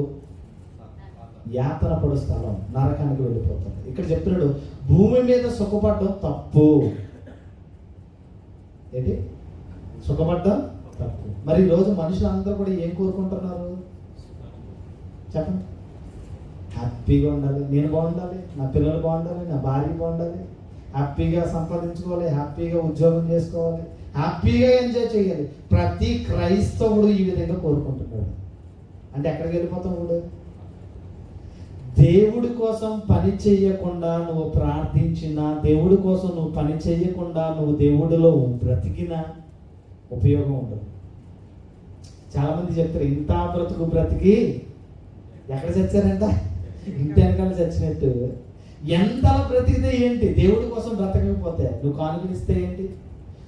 యాతన పడు స్థలం, నరకానికి వెళ్ళిపోతుంది. ఇక్కడ చెప్తున్నాడు, భూమి మీద సుఖపడడం తప్పు. ఏంటి సుఖపడ్డం తప్పు. మరి ఈరోజు మనుషులందరూ కూడా ఏం కోరుకుంటున్నారు చెప్పండి? హ్యాపీగా ఉండాలి, నేను బాగుండాలి, నా పిల్లలు బాగుండాలి, నా భార్య బాగుండాలి, హ్యాపీగా సంపాదించుకోవాలి, హ్యాపీగా ఉద్యోగం చేసుకోవాలి, హ్యాపీగా ఎంజాయ్ చేయాలి. ప్రతి క్రైస్తవుడు ఈ విధంగా కోరుకుంటున్నాడు. అంటే ఎక్కడికి వెళ్ళిపోతాం? ఇప్పుడు దేవుడి కోసం పని చేయకుండా నువ్వు ప్రార్థించినా, దేవుడి కోసం నువ్వు పని చేయకుండా నువ్వు దేవుడిలో బ్రతికినా ఉపయోగం ఉండదు. చాలామంది చెప్తారు, ఇంత బ్రతికి ఎక్కడ చచ్చారంట? ఇంటి వెనకాల చచ్చినట్టు. ఎంతలా బ్రతికితే ఏంటి? దేవుడి కోసం బ్రతకకపోతే నువ్వు కానుకలిస్తే ఏంటి?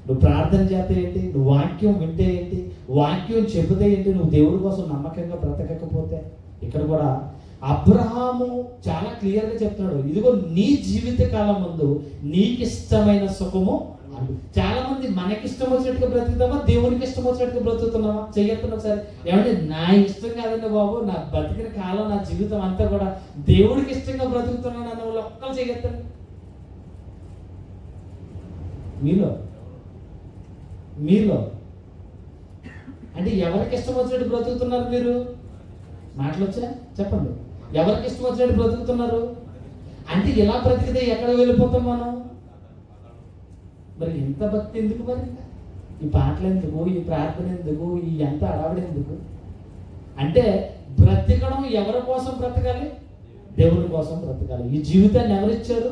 నువ్వు ప్రార్థన చేస్తే ఏంటి? నువ్వు వాక్యం వింటే ఏంటి? వాక్యం చెబితే ఏంటి? నువ్వు దేవుడి కోసం నమ్మకంగా బ్రతకకపోతే. ఇక్కడ కూడా అబ్రహాము చాలా క్లియర్గా చెప్తున్నాడు, ఇదిగో నీ జీవిత కాలం ముందు నీకు ఇష్టమైన సుఖము. చాలా మంది మనకిష్టం వచ్చినట్టుగా బ్రతుకుతామా, దేవునికి ఇష్టం వచ్చినట్టుగా బ్రతుకుతున్నామా? చెయ్యొద్దు ఒకసారి. ఏమంటే నా ఇష్టం కాదండి బాబు, నా బతికిన కాలం, నా జీవితం అంతా కూడా దేవుడికి ఇష్టంగా బ్రతుకుతున్నాను అన్న వాళ్ళు ఒక్కరు చెయ్యొద్దండి. మీలో అంటే ఎవరికి ఇష్టం వచ్చినట్టు బ్రతుకుతున్నారు మీరు? మాటలు వచ్చా చెప్పండి. ఎవరికి ఇష్టం వచ్చినట్టు బ్రతుకుతున్నారు? అంటే ఇలా బ్రతికితే ఎక్కడ వెళ్ళిపోతాం మనం? మరి ఇంత భక్తి ఎందుకు? మరి ఈ పాటలు ఎందుకు, ఈ ప్రార్థన ఎందుకు, ఈ ఎంత అడవడం ఎందుకు? అంటే బ్రతకడం ఎవరి కోసం బ్రతకాలి? దేవుని కోసం బ్రతకాలి. ఈ జీవితాన్ని ఎవరిచ్చారు?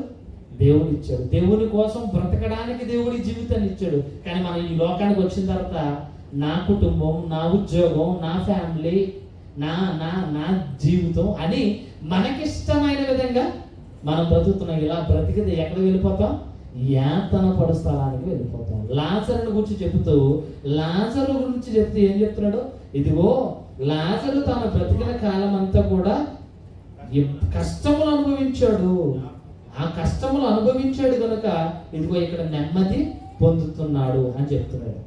దేవుడు ఇచ్చాడు. దేవుని కోసం బ్రతకడానికి దేవుడి జీవితాన్ని ఇచ్చాడు. కానీ మనం ఈ లోకానికి వచ్చిన తర్వాత నా కుటుంబం, నా ఉద్యోగం, నా ఫ్యామిలీ, నా నా నా జీవితం అని మనకిష్టమైన విధంగా మనం బ్రతుకుతున్నాం. ఇలా బ్రతికితే ఎక్కడ వెళ్ళిపోతాం? యాతన పడు స్థలానికి వెళ్ళిపోతాం. లాజరుని గురించి చెప్తూ ఏం చెప్తున్నాడు? ఇదిగో లాజరు తన బ్రతికిన కాలం అంతా కూడా కష్టములు అనుభవించాడు. ఆ కష్టములు అనుభవించాడు కనుక ఇదిగో ఇక్కడ నెమ్మది పొందుతున్నాడు అని చెప్తున్నాడు.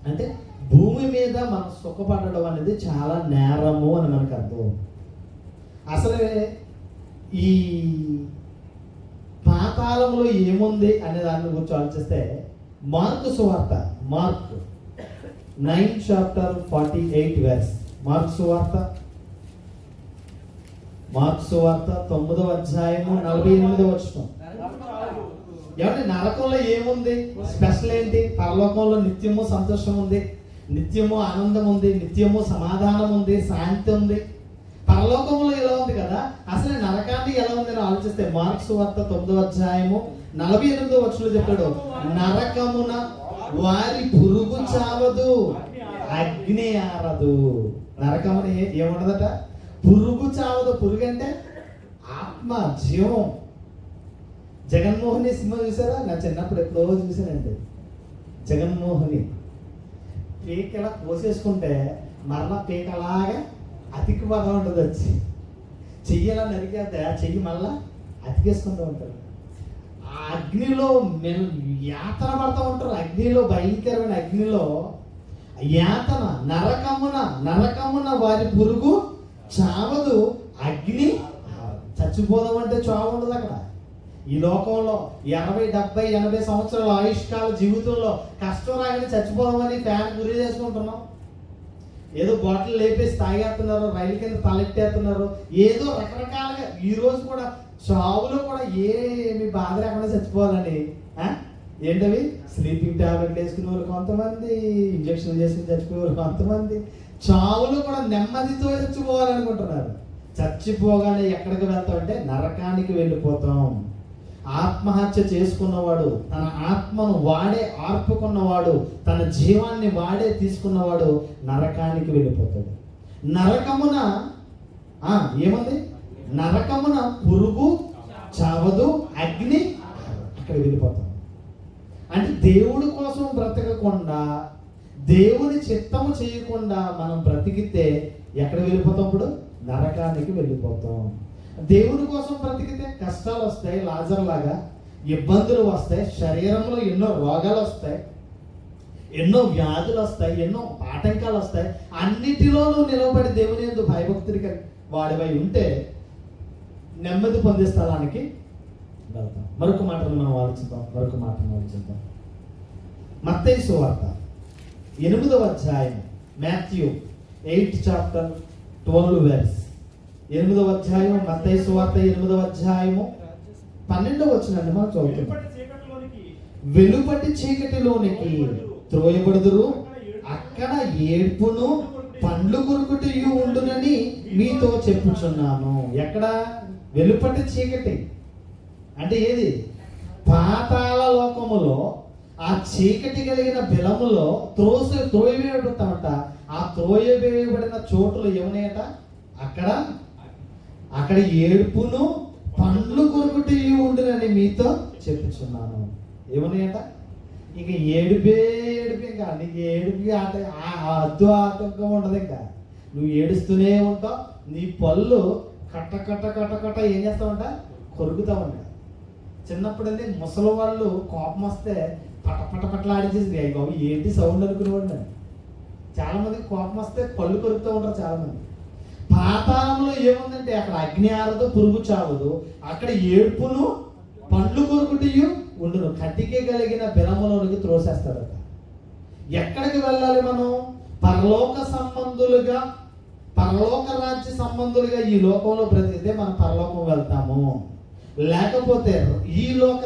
అంటే భూమి మీద మనం సుఖపడడం అనేది చాలా నేరము అని మనకు అర్థం. అసలే ఈ పాతాళంలో ఏముంది అనే దాని గురించి ఆలోచిస్తే, మార్కు సువార్త 9:48 మార్కు సువార్త 9వ అధ్యాయము 48వ వచనం. ఏమంటే నరకంలో ఏముంది? స్పెషల్ ఏంటి? పరలోకంలో నిత్యము సంతోషం ఉంది, నిత్యము ఆనందం ఉంది, నిత్యము సమాధానం ఉంది, శాంతి ఉంది. పరలోకంలో ఎలా ఉంది కదా, అసలు నరకాన్ని ఎలా ఉందని ఆలోచిస్తే మార్కు సువార్త 9వ అధ్యాయము 48వ వచనంలో చెప్పాడు, నరకమున వారి పురుగు చావదు, అగ్ని ఆరదు. నరకమున ఏముండదట? పురుగు చావదు. పురుగు అంటే ఆత్మ, జీవం. జగన్మోహిని సినిమా చూసారా? నా చిన్నప్పుడు ఎప్పుడో చూసానండి. జగన్మోహిని పీక ఇలా కోసేసుకుంటే మరలా పీక అలాగా అతికి బాగా ఉంటుంది. వచ్చి చెయ్యలా నరికేస్తే ఆ చెయ్యి మళ్ళా అతికేసుకుంటూ ఉంటారు. ఆ అగ్నిలో మేము యాతన పడుతూ ఉంటారు. అగ్నిలో, భయంకరమైన అగ్నిలో యాతన. నరకమున వారి పురుగు చావదు, అగ్ని. చచ్చిపోదామంటే చావు ఉండదు అక్కడ. ఈ లోకంలో 60, 70, 80 సంవత్సరాల ఆయుష్కాల జీవితంలో కష్టం రాగానే చచ్చిపోదామని ఫ్యాన్ గురి చేసుకుంటున్నాం. ఏదో బాటిల్ లేపేసి తాగేస్తున్నారు, రైలు కింద తలెట్టేస్తున్నారు, ఏదో రకరకాలుగా. ఈ రోజు కూడా చావులో కూడా ఏమి బాధ లేకుండా చచ్చిపోవాలని ఏంటవి స్లీపింగ్ టాబ్లెట్లు వేసుకునే వాళ్ళు కొంతమంది, ఇంజక్షన్లు చేసుకుని చచ్చిపోయే వాళ్ళు కొంతమంది. చావులో కూడా నెమ్మదితో చచ్చిపోవాలనుకుంటున్నారు. చచ్చిపోగానే ఎక్కడికి వెళ్తామంటే నరకానికి వెళ్ళిపోతాం. ఆత్మహత్య చేసుకున్నవాడు, తన ఆత్మను వాడే ఆర్పుకున్నవాడు, తన జీవాన్ని వాడే తీసుకున్నవాడు నరకానికి వెళ్ళిపోతాడు. నరకమున ఏముంది? నరకమున పురుగు చావదు, అగ్ని. అక్కడ వెళ్ళిపోతాం. అంటే దేవుడి కోసం బ్రతకకుండా, దేవుని చిత్తము చేయకుండా మనం బ్రతికితే ఎక్కడ వెళ్ళిపోతాం? ఇప్పుడు నరకానికి వెళ్ళిపోతాం. దేవుని కోసం బ్రతికితే కష్టాలు వస్తాయి, లాజర్ లాగా ఇబ్బందులు వస్తాయి, శరీరంలో ఎన్నో రోగాలు వస్తాయి, ఎన్నో వ్యాధులు వస్తాయి, ఎన్నో ఆటంకాలు వస్తాయి. అన్నిటిలోనూ నిలబడి దేవుని యందు భయభక్తుడిగా వాడివై ఉంటే నెమ్మది పొందే స్థలానికి వెళ్తాం. మరొక మాటను మనం ఆలోచిద్దాం. మత్తయి సువార్త 8వ అధ్యాయం, మాథ్యూ 8th chapter 12 verse. 8వ అధ్యాయం మత్తయి సువార్త 8వ అధ్యాయము 12వ వచనాన్ని మనం చదువుతున్నాం. వెలుపటి చీకటిలోనికి త్రోయబడుదురు, అక్కడ ఏడ్పును పండ్లు కొరుకుటయు ఉండునని మీతో చెప్పుచున్నాను. ఎక్కడ? వెలుపటి చీకటి అంటే ఏది? పాతాళ లోకములో ఆ చీకటి కలిగిన బిలములో త్రోయవేయబడతామట. ఆ త్రోయవేయబడిన చోటులు ఏమన్నాయట? అక్కడ ఏడుపును పండ్లు కొరుకుటయు ఉండునని మీతో చెప్పుచున్నాను. ఏమన్నాయట? ఇక ఏడుపే ఇంకా నీకు ఏడుపు అద్దు ఆటంకం ఉండదు. ఇంకా నువ్వు ఏడుస్తూనే ఉంటావు. నీ పళ్ళు కట్ట ఏం చేస్తావంట? కొరుకుతా ఉంటా. చిన్నప్పుడైతే ముసలి వాళ్ళు కోపం వస్తే పట్ల ఆడించేసి అయ్యి బాబు ఏంటి సౌండ్ అనుకునేవాడు. చాలా మందికి కోపం వస్తే పళ్ళు కొరుకుతూ ఉంటారు చాలా మంది. పాతాళంలో ఏముందంటే అక్కడ అగ్ని ఆరదు, పురుగు చావదు, అక్కడ ఏడుపును పండ్లు కొరుకుటయు ఉండును. కట్టికే కలిగిన బిలములోనికి త్రోసేస్తారట. ఎక్కడికి వెళ్ళాలి మనం? పరలోక రాజ్య సంబంధులుగా ఈ లోకంలో బ్రతికితే మనం పరలోకం వెళ్తాము. లేకపోతే ఈ లోక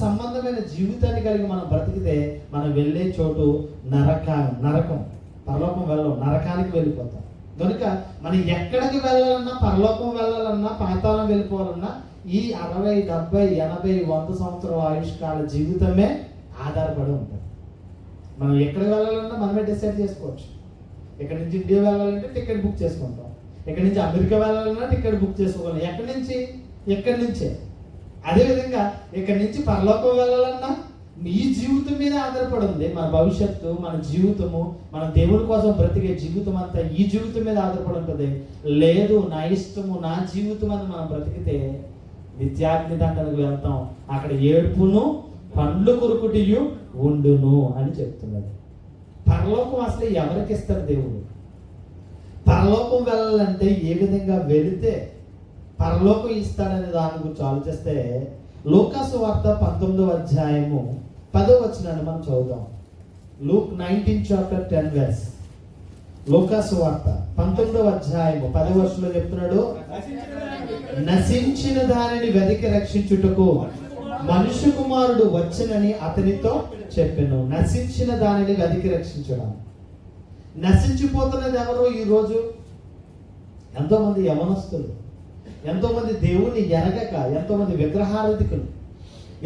సంబంధమైన జీవితాన్ని కలిగి మనం బ్రతికితే మనం వెళ్ళే చోటు నరకం. పరలోకం వెళ్ళం, నరకానికి వెళ్ళిపోతాం. కనుక మనం ఎక్కడికి వెళ్ళాలన్నా, పరలోకం వెళ్ళాలన్నా, పాతాళం వెళ్ళిపోవాలన్నా ఈ 60, 70, 80, 100 సంవత్సరాల ఆయుష్కాల జీవితమే ఆధారపడి ఉంటుంది. మనం ఎక్కడికి వెళ్ళాలన్నా మనమే డిసైడ్ చేసుకోవచ్చు. ఇక్కడ నుంచి ఇండియా వెళ్ళాలంటే టికెట్ బుక్ చేసుకుంటాం, ఇక్కడ నుంచి అమెరికా వెళ్ళాలన్నా టికెట్ బుక్ చేసుకోగలం. ఎక్కడి నుంచే. అదేవిధంగా ఇక్కడ నుంచి పరలోకం వెళ్ళాలన్నా ఈ జీవితం మీద ఆధారపడి ఉంది. మన భవిష్యత్తు, మన జీవితము, మన దేవుడి కోసం బ్రతికే జీవితం అంతా ఈ జీవితం మీద ఆధారపడి ఉంటుంది. లేదు నా ఇష్టము, నా జీవితం అని మనం బ్రతికితే నిత్యాగ్ని దండనకు వెళ్తాం. అక్కడ ఏడుపును పండ్లు కొరుకుటయు ఉండును అని చెప్తున్నది. పరలోకం అసలు ఎవరికి ఇస్తాడు దేవుడు? పరలోకం వెళ్ళాలంటే ఏ విధంగా వెళితే పరలోకం ఇస్తాడనే దాని గురించి ఆలోచిస్తే లూకాసు వార్త 19వ అధ్యాయము 10వ వచనాన్ని మనం చదువుదాం. Luke 19th chapter 10 verse. లూకాసు వార్త 19వ అధ్యాయము 10వ వచనంలో చెప్తున్నాడు, నశించిన దానిని వెతికి రక్షించుటకు మనుష్య కుమారుడు వచ్చెనని అతనితో చెప్పెను. నశించిన దానిని వెతికి రక్షించడం. నశించిపోతున్నది ఎవరు? ఈరోజు ఎంతోమంది యవనస్తులు, ఎంతోమంది దేవుణ్ణి ఎరగక, ఎంతోమంది విగ్రహారాధికులు,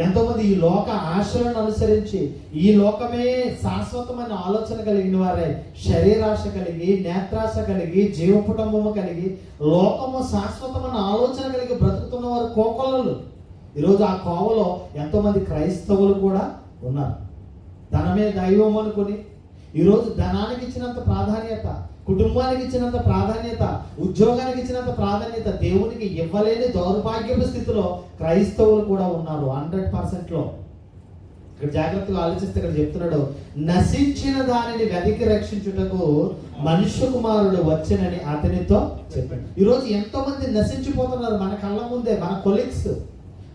ఎంతోమంది ఈ లోక ఆశలను అనుసరించి ఈ లోకమే శాశ్వతమైన ఆలోచన కలిగిన వారే, శరీరాశ కలిగి, నేత్రాశ కలిగి, జీవకుటుంబము కలిగి, లోకము శాశ్వతమైన ఆలోచన కలిగి బ్రతుకుతున్న వారు కోకొల్లలు. ఈరోజు ఆ కోవలో ఎంతోమంది క్రైస్తవులు కూడా ఉన్నారు. ధనమే దైవం అనుకుని ఈరోజు ధనానికి ఇచ్చినంత ప్రాధాన్యత, కుటుంబానికి ఇచ్చినంత ప్రాధాన్యత, ఉద్యోగానికి ఇచ్చినంత ప్రాధాన్యత దేవునికి ఇవ్వలేని దౌర్భాగ్యపు స్థితిలో క్రైస్తవులు కూడా ఉన్నారు 100%లో. ఇక్కడ జాగ్రత్తగా ఆలోచిస్తే ఇక్కడ చెప్తున్నాడు, నశించిన దానిని వెతికి రక్షించుటకు మనుష్య కుమారుడు వచ్చెనని అతనితో చెప్పాడు. ఈరోజు ఎంతో మంది నశించిపోతున్నారు మన కళ్ళ ముందే. మన కొలీగ్స్,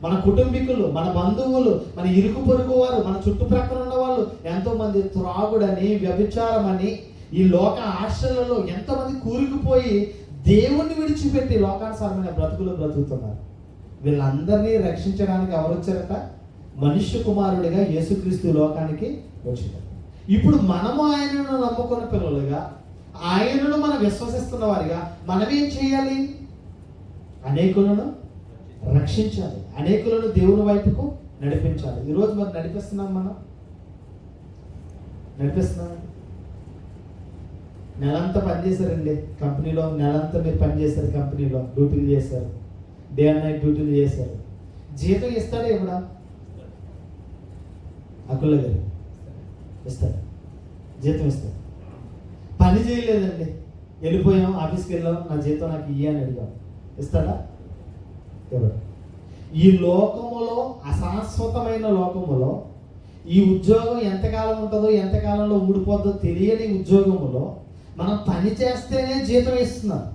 మన కుటుంబీకులు, మన బంధువులు, మన ఇరుగు పొరుగు వారు, మన చుట్టుప్రక్కల ఉన్న వాళ్ళు ఎంతో మంది త్రాగుడని, వ్యభిచారం అని, ఈ లోక ఆశలలో ఎంతోమంది కూరుకుపోయి దేవుణ్ణి విడిచిపెట్టి లోకానుసారమైన బ్రతుకుతున్నారు. వీళ్ళందరినీ రక్షించడానికి ఎవరు వచ్చారట? మనుష్య కుమారుడిగా యేసుక్రీస్తు లోకానికి వచ్చారు. ఇప్పుడు మనము ఆయనను నమ్ముకున్న పిల్లలుగా, ఆయనను మనం విశ్వసిస్తున్న వారిగా మనమేం చేయాలి? అనేకులను రక్షించాలి, అనేకులను దేవుని వైపుకు నడిపించాలి. ఈరోజు మరి నడిపిస్తున్నాం. నెలంతా పనిచేశారండి కంపెనీలో, నెలంతా మీరు పనిచేశారు, కంపెనీలో డ్యూటీలు చేశారు, డే అండ్ నైట్ డ్యూటీలు చేశారు. జీతం ఇస్తాడా? ఇవ్వడా? అకుల గారు ఇస్తాడు, జీతం ఇస్తాడు. పని చేయలేదండి, వెళ్ళిపోయాం, ఆఫీస్కి వెళ్ళాం, నా జీతం నాకు అని అడిగాం, ఇస్తాడా? ఎవరు? ఈ లోకములో, అశాశ్వతమైన లోకములో, ఈ ఉద్యోగం ఎంతకాలం ఉంటుందో ఎంతకాలంలో ఊడిపోద్దో తెలియని ఉద్యోగములో మనం పని చేస్తేనే జీతం ఇస్తున్నారు,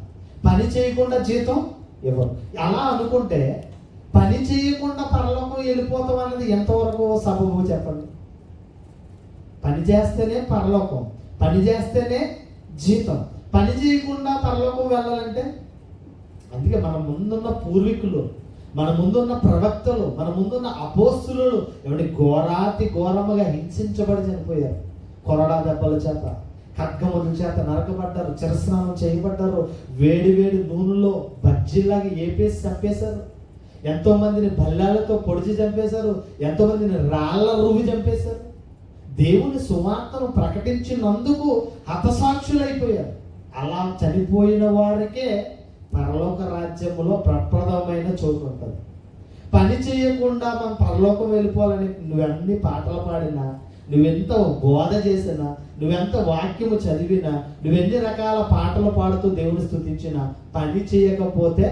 పని చేయకుండా జీతం ఇవ్వరు. అలా అనుకుంటే పని చేయకుండా పరలోకం వెళ్ళిపోతాం అన్నది ఎంతవరకు సబబు చెప్పండి? పని చేస్తేనే పరలోకం, పని చేస్తేనే జీతం, పని చేయకుండా పరలోకం వెళ్ళాలంటే? అందుకే మన ముందున్న పూర్వీకులు, మన ముందున్న ప్రవక్తలు, మన ముందున్న అపోస్తులు ఎవరి ఘోరముగా హింసించబడి చనిపోయారు. కొరడా దెబ్బల చేత, ఖడ్గముల చేత నరకబడ్డారు, చిరస్నానం చేయబడ్డారు, వేడి వేడి నూనెలో బజ్జీలాగా ఏపేసి చంపేశారు. ఎంతో మందిని బల్లాలతో పొడిచి చంపేశారు, ఎంతో మందిని రాళ్ల రువి చంపేశారు. దేవుని సువార్తను ప్రకటించినందుకు హతసాక్షులైపోయారు. అలా చనిపోయిన వారికే పరలోక రాజ్యములో ప్రప్రదమైన చోటు ఉంటుంది. పని చేయకుండా మనం పరలోకం వెళ్ళిపోవాలని నువ్వెన్ని పాటలు పాడినా, నువ్వెంత బోధ చేసినా, నువ్వెంత వాక్యము చదివినా, నువ్వెన్ని రకాల పాటలు పాడుతూ దేవుని స్తుతించినా, పని చేయకపోతే,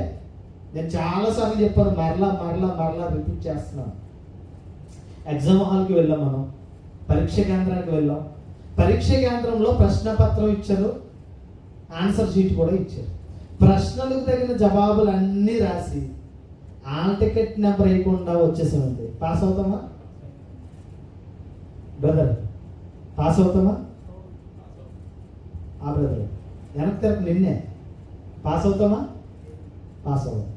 నేను చాలాసార్లు చెప్పాను, మరలా రిపీట్ చేస్తున్నాను. ఎగ్జామ్ హాల్కి వెళ్ళాం, మనం పరీక్ష కేంద్రానికి వెళ్ళాం. పరీక్ష కేంద్రంలో ప్రశ్నపత్రం ఇచ్చారు, ఆన్సర్ షీట్ కూడా ఇచ్చారు. ప్రశ్నలకు తగిన జవాబులు అన్నీ రాసి ఆల్ టికెట్ నెంబర్ వేయకుండా వచ్చేసామండి. పాస్ అవుతామా బ్రదర్? పాస్ అవుతామా? ఆ బ్రదర్ వెనక్కి తిరగ, నిన్నే పాస్ అవుతామా? పాస్ అవుతాం.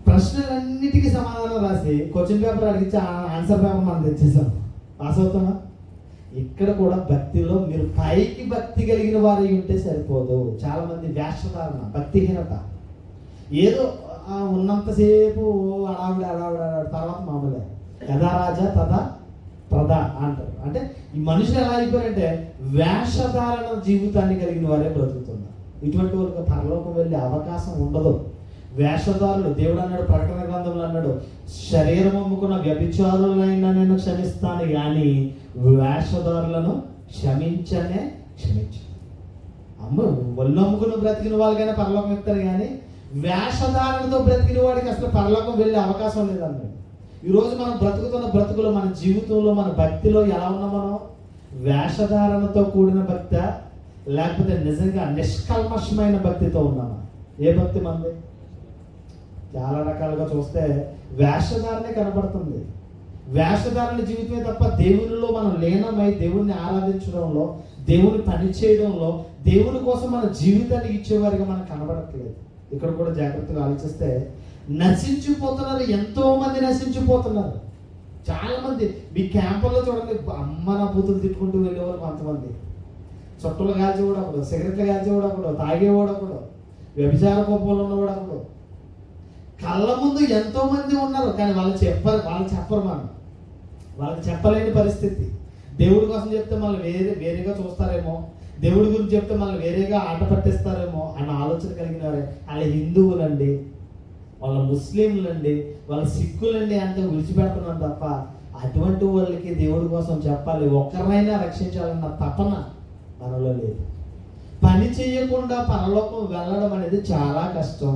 ప్రశ్నలన్నిటికీ సమాధానం రాసి క్వశ్చన్ పేపర్ అడిగించి ఆన్సర్ పేపర్ మనం తెచ్చేసాం. పాస్ అవుతామా? ఇక్కడ కూడా భక్తిలో మీరు పైకి భక్తి కలిగిన వారి ఉంటే సరిపోదు. చాలా మంది వేషధారణ, భక్తిహీనత, ఏదో ఉన్నంతసేపు అడావిడ తర్వాత మామూలే, యథా రాజా తథా ప్రధా అంటారు. అంటే ఈ మనుషులు ఎలా అయిపోయారంటే వేషధారణ జీవితాన్ని కలిగిన వారే బ్రతుకుతున్నారు. ఇటువంటి వాళ్ళకి పరలోకం వెళ్ళే అవకాశం ఉండదు. వేషధారులు, దేవుడు అన్నాడు ప్రకటన గ్రంథంలో అన్నాడు, శరీరం అమ్ముకున్న వ్యభిచారులైనా నేను క్షమిస్తాను కానీ వేషధారులను క్షమించనే క్షమించను. ఒళ్ళు అమ్ముకున్న బ్రతికిన వాళ్ళకైనా పరలోకం ఇస్తారు కానీ వేషధారణతో బ్రతికిన వాడికి అసలు పరలోకం వెళ్ళే అవకాశం లేదన్నాడు. ఈరోజు మనం బ్రతుకుతున్న బ్రతుకులో, మన జీవితంలో, మన భక్తిలో ఎలా ఉన్నాం మనం? వేషధారణతో కూడిన భక్తి, లేకపోతే నిజంగా నిష్కల్మషమైన భక్తితో ఉన్నామా? ఏ భక్తి మంది? చాలా రకాలుగా చూస్తే వేషధారణే కనబడుతుంది. వేషధారణ జీవితమే తప్ప దేవునిలో మనం లీనమై దేవుణ్ణి ఆరాధించడంలో, దేవుని పని చేయడంలో, దేవుని కోసం మన జీవితాన్ని ఇచ్చేవారిగా మనకు కనబడట్లేదు. ఇక్కడ కూడా జాగ్రత్తగా ఆలోచిస్తే నశించిపోతున్నారు, ఎంతో మంది నశించిపోతున్నారు. చాలా మంది మీ క్యాంపుల్లో చూడండి, అమ్మ నా బూతులు తిట్టుకుంటూ వెళ్ళేవారు కొంతమంది. చుట్టలు కాల్చేవాడు ఒకడు, సిగరెట్లు కాల్చేవాడు ఒకడు, తాగేవాడు ఒకడు, వ్యభిచార కోపంలో ఉన్నవాడు ఒకడు. కళ్ళ ముందు ఎంతో మంది ఉన్నారు కానీ వాళ్ళు చెప్పరు. వాళ్ళకి చెప్పలేని పరిస్థితి. దేవుడి కోసం చెప్తే మళ్ళీ వేరేగా చూస్తారేమో, దేవుడి గురించి చెప్తే మళ్ళీ వేరేగా ఆట పట్టిస్తారేమో అన్న ఆలోచన కలిగిన వారే. వాళ్ళ హిందువులండి, వాళ్ళ ముస్లింలండి, వాళ్ళ సిక్కులండి అంటే విడిచిపెడుతున్నాం తప్ప అటువంటి వాళ్ళకి దేవుడి కోసం చెప్పాలి, ఒక్కరినైనా రక్షించాలన్న తపన మనలో లేదు. పని చేయకుండా పరలోకం వెళ్ళడం అనేది చాలా కష్టం.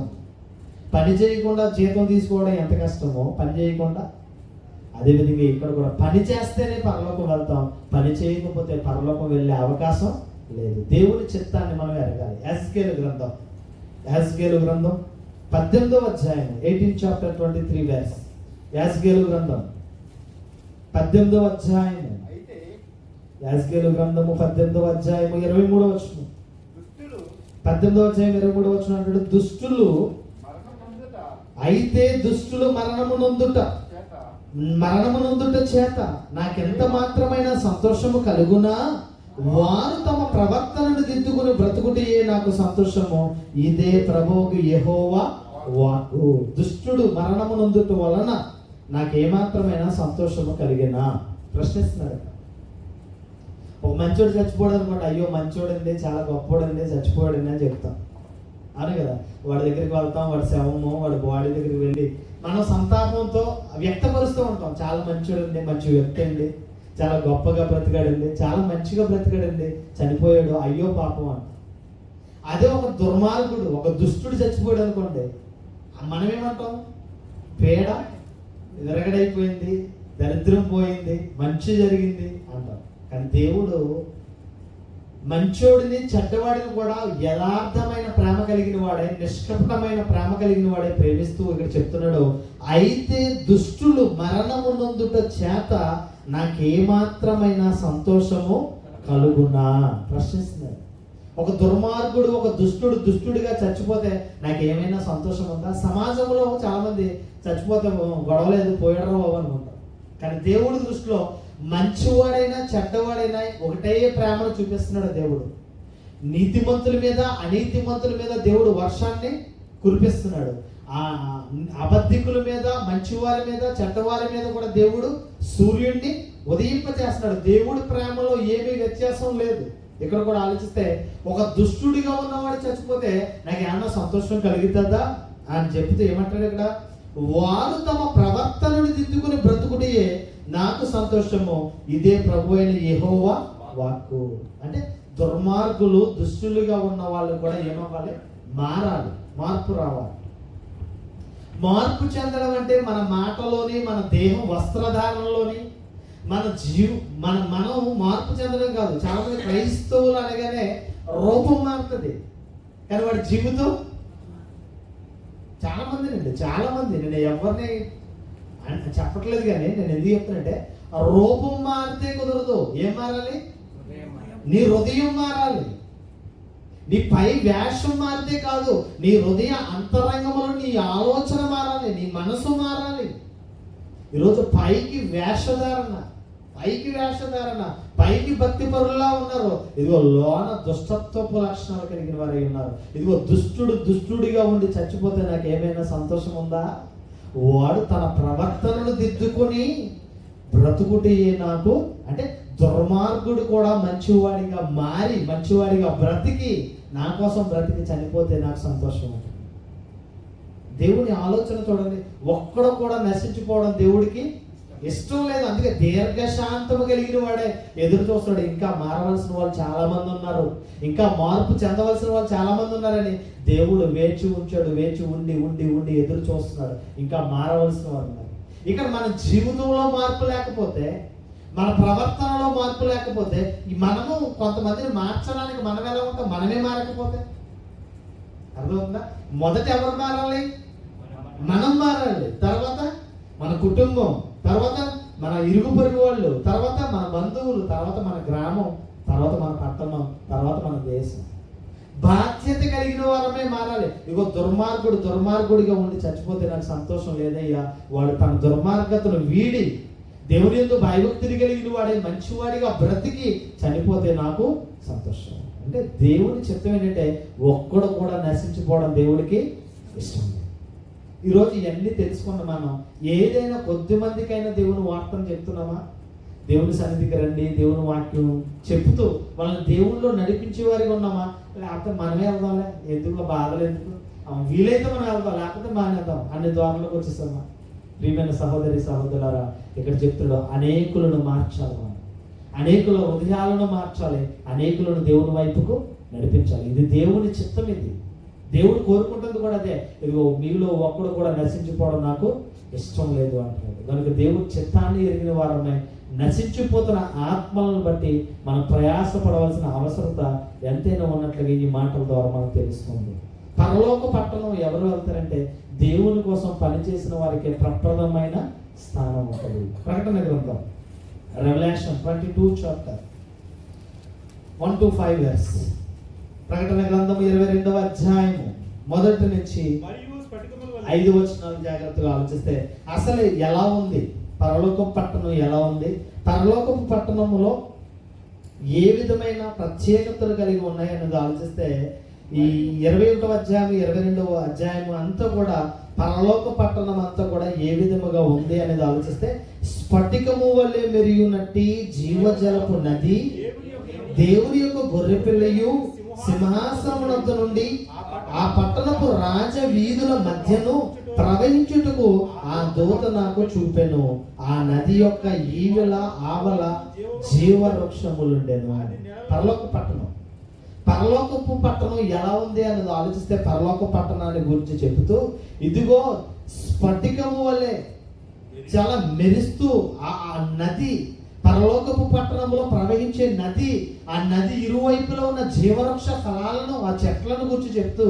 పని చేయకుండా జీతం తీసుకోవడం ఎంత కష్టమో, పని చేయకుండా అదేవిధంగా ఇక్కడ కూడా పని చేస్తేనే పరలోకం వెళ్తాం, పని చేయకపోతే పరలోకం వెళ్ళే అవకాశం లేదు. దేవుని చిత్తాన్ని మనం ఎరగాలి. యెహెజ్కేలు గ్రంథం 18వ అధ్యాయం 18 chapter 23 verse. యెహెజ్కేలు గ్రంథం 18వ అధ్యాయం, యెహెజ్కేలు గ్రంథము 18వ అధ్యాయం 23వ వచనం. 18వ అధ్యాయం 23వ వచనం అంటాడు, దుష్టులు అయితే దుష్టులు మరణమునందుట చేత నాకెంత మాత్రమైన సంతోషము కలుగునా, వారు తమ ప్రవర్తనను దిద్దుకుని బ్రతుకుటయే నాకు సంతోషము, ఇదే ప్రభువుకు యెహోవా వాక్కు. దుష్టుడు మరణమునందుట వలన నాకేమాత్రమైన సంతోషము కలిగినా? ప్రశ్నిస్తున్నాడు. ఒక మంచోడు చచ్చిపోవడం అనమాట, అయ్యో మంచోడండి, చాలా గొప్పోడండి, చచ్చిపోయాడండి అని చెప్తాం, అవును కదా. వాడి దగ్గరికి వెళ్తాం, వాడి శవము, వాడి బాడీ దగ్గరికి వెళ్ళి మనం సంతాపంతో వ్యక్తపరుస్తూ ఉంటాం, చాలా మంచోడండి, మంచి వ్యక్తి అండి, చాలా గొప్పగా బ్రతికాడండి, చాలా మంచిగా బ్రతికాడండి, చనిపోయాడు, అయ్యో పాపం అంట. అదే ఒక దుర్మార్గుడు, ఒక దుష్టుడు చచ్చిపోయాడు అనుకోండి, మనమేమంటాం? పేడ విరగడైపోయింది, దరిద్రం పోయింది, మంచి జరిగింది అంటాం. కానీ దేవుడు మంచోడిని చెడ్డవాడిని కూడా యథార్థమైన ప్రేమ కలిగిన వాడే, నిష్కపటమైన ప్రేమ కలిగిన వాడే ప్రేమిస్తూ ఇక్కడ చెప్తున్నాడు, అయితే దుష్టులు మరణము నొందుట చేత నాకేమాత్రమైన సంతోషము కలుగునా? ప్రశ్నిస్తున్నారు. ఒక దుర్మార్గుడు, ఒక దుష్టుడిగా చచ్చిపోతే నాకు ఏమైనా సంతోషం ఉందా? సమాజంలో చాలా మంది చచ్చిపోతే గొడవలేదు, పోయడరా బాబు అనుకుంటారు. కానీ దేవుడి దృష్టిలో మంచివాడైనా చెడ్డవాడైనా ఒకటే ప్రేమను చూపిస్తున్నాడు దేవుడు. నీతిమంతుల మీద అనీతిమంతుల మీద దేవుడు వర్షాన్ని కురిపిస్తున్నాడు. ఆ అబద్ధికుల మీద, మంచివారి మీద, చెడ్డవారి మీద కూడా దేవుడు సూర్యుడిని ఉదయింపచేస్తున్నాడు. దేవుడి ప్రేమలో ఏమీ వ్యత్యాసం లేదు. ఇక్కడ కూడా ఆలోచిస్తే ఒక దుష్టుడిగా ఉన్నవాడు చచ్చిపోతే నాకు ఏమన్నా సంతోషం కలుగుతుందా అని చెప్తే ఏమంటాడు ఇక్కడ? వారు తమ ప్రవర్తనను దిద్దుకుని బ్రతుకుటే నాకు సంతోషము, ఇదే ప్రభు అయిన యెహోవా వాక్కు. అంటే దుర్మార్గులు, దుష్టులుగా ఉన్న వాళ్ళు కూడా ఏమవ్వాలి? మారాలి, మార్పు రావాలి. మార్పు చెందడం అంటే మన మాటలోని, మన దేహం వస్త్రధారణలోని, మనం మార్పు చెందడం కాదు. చాలా మంది క్రైస్తవులు అనగానే రూపం మారుతుంది, కానీ వాడి జీవితం చాలా మంది నేను ఎవరిని చెప్పట్లేదు, కానీ నేను ఎందుకు చెప్తానంటే రూపం మారితే కుదరదు. ఏం మారాలి? నీ హృదయం మారాలి. నీ పై వేషం మారితే కాదు, నీ హృదయ అంతరంగంలో నీ ఆలోచన మారాలి, నీ మనసు మారాలి. ఈరోజు పైకి వేషధారణ, పైకి భక్తి పరుల్లా ఉన్నారు, ఇదిగో లోన దుష్టత్వపు లక్షణాలు కలిగిన వారై ఉన్నారు. ఇదిగో దుష్టుడిగా ఉండి చచ్చిపోతే నాకు ఏమైనా సంతోషం ఉందా? వాడు తన ప్రవర్తనను దిద్దుకొని బ్రతుకుటే నాకు, అంటే దుర్మార్గుడు కూడా మంచివాడిగా మారి, మంచివాడిగా బ్రతికి, నా కోసం బ్రతికి చనిపోతే నాకు సంతోషం ఉంటుంది. దేవుని ఆలోచన చూడండి, ఒక్కడు కూడా నశించిపోవడం దేవుడికి ఇష్టం లేదు. అందుకే దీర్ఘశాంతము కలిగిన వాడే ఎదురు చూస్తాడు. ఇంకా మారవలసిన వాళ్ళు చాలా మంది ఉన్నారు, ఇంకా మార్పు చెందవలసిన వాళ్ళు చాలా మంది ఉన్నారని దేవుడు వేచి ఉంచాడు. వేచి ఉండి ఎదురు చూస్తున్నాడు. ఇంకా మారవలసిన వారు ఉన్నారు. ఇక్కడ మన జీవితంలో మార్పు లేకపోతే, మన ప్రవర్తనలో మార్పు లేకపోతే, మనము కొంతమందిని మార్చడానికి మనం ఎలా ఉంటాం? మనమే మారకపోతే అర్థమవుతుందా? మొదట ఎవరు మారాలి? మనం మారాలి. తర్వాత మన కుటుంబం, తర్వాత మన ఇరుగు పొరుగు వాళ్ళు, తర్వాత మన బంధువులు, తర్వాత మన గ్రామం, తర్వాత మన పట్టణం, తర్వాత మన దేశం. బాధ్యత కలిగిన వారమే మారాలి. ఇగో దుర్మార్గుడిగా ఉండి చచ్చిపోతే నాకు సంతోషం లేదయ్యా. వాడు తన దుర్మార్గతను వీడి దేవుని యందు భయభక్తులు కలిగిన వాడే మంచివాడిగా బ్రతికి చనిపోతే నాకు సంతోషం. అంటే దేవుని చిత్తం ఏంటంటే ఒక్కడు కూడా నశించిపోవడం దేవుడికి ఇష్టం. ఈరోజు ఇవన్నీ తెలుసుకున్న మనం ఏదైనా కొద్ది మందికైనా దేవుని వాక్యం చెప్తున్నామా? దేవుని సన్నిధికి రండి, దేవుని వాక్యం చెప్తూ వాళ్ళని దేవుళ్ళో నడిపించే వారిగా ఉన్నామా? లేకపోతే మనమే వెళ్దాంలే, ఎందుకు బాధలు ఎందుకు, వీలైతే మనం వెళ్దాం, లేకపోతే మానేద్దాం అన్ని ద్వారాలకు వచ్చేస్తామా? ప్రియమైన సహోదరులారా, ఇక్కడ చెప్తున్నాడు అనేకులను మార్చాలి, మనం అనేకుల హృదయాలను మార్చాలి, అనేకులను దేవుని వైపుకు నడిపించాలి. ఇది దేవుని చిత్తం. ఇది దేవుడు కోరుకుంటుంది కూడా అదే. ఇదిగో మీలో ఒక్కడు కూడా నశించిపోవడం నాకు ఇష్టం లేదు అంటున్నాడు. కనుక దేవుడి చిత్తాన్ని ఎరిగిన వారమే నశించిపోతున్న ఆత్మలను బట్టి మనం ప్రయాసపడవలసిన అవసరత ఎంతైనా ఉన్నట్లుగా ఈ మాటల ద్వారా మనకు తెలుస్తుంది. పరలోక పట్టణం ఎవరు వెళ్తారంటే దేవుని కోసం పనిచేసిన వారికి ప్రప్రదమైన స్థానం ఉంటుంది. ప్రకటన గ్రంథం రెవల్యూషన్ 22 చాప్టర్ 1-5 verse. ప్రకటన గ్రంథం 22వ అధ్యాయము మొదటి నుంచి 5 వచనాలు జాగ్రత్తగా ఆలోచిస్తే అసలు ఎలా ఉంది పరలోకపు పట్టణం, ఎలా ఉంది, పరలోకపు పట్టణములో ఏ విధమైన ప్రత్యేకతలు కలిగి ఉన్నాయి అన్నది ఆలోచిస్తే ఈ 21వ అధ్యాయం 22వ అధ్యాయం అంతా కూడా పరలోక పట్టణం అంతా కూడా ఏ విధముగా ఉంది అనేది ఆలోచిస్తే స్ఫటికము వలె మెరియునట్టి జీవజలపు నది, దేవుని యొక్క గొర్రె పిల్లయు సింహాసనమునందు నుండి ఆ పట్టణపు రాజ వీధుల మధ్యను ప్రవహించుటకు ఆ దూత నాకు చూపెను. ఆ నది యొక్క ఈవెల ఆవల జీవవృక్షములుండెను. పరలోక పట్టణం, పరలోకపు పట్టణం ఎలా ఉంది అన్నది ఆలోచిస్తే పరలోక పట్టణాన్ని గురించి చెబుతూ, ఇదిగో స్ఫటికము వలె చాలా మెరుస్తూ ఆ నది, పరలోకపు పట్టణంలో ప్రవహించే నది, ఆ నది ఇరువైపులో ఉన్న జీవవృక్ష ఫలాలను, ఆ చెట్లను గురించి చెప్తూ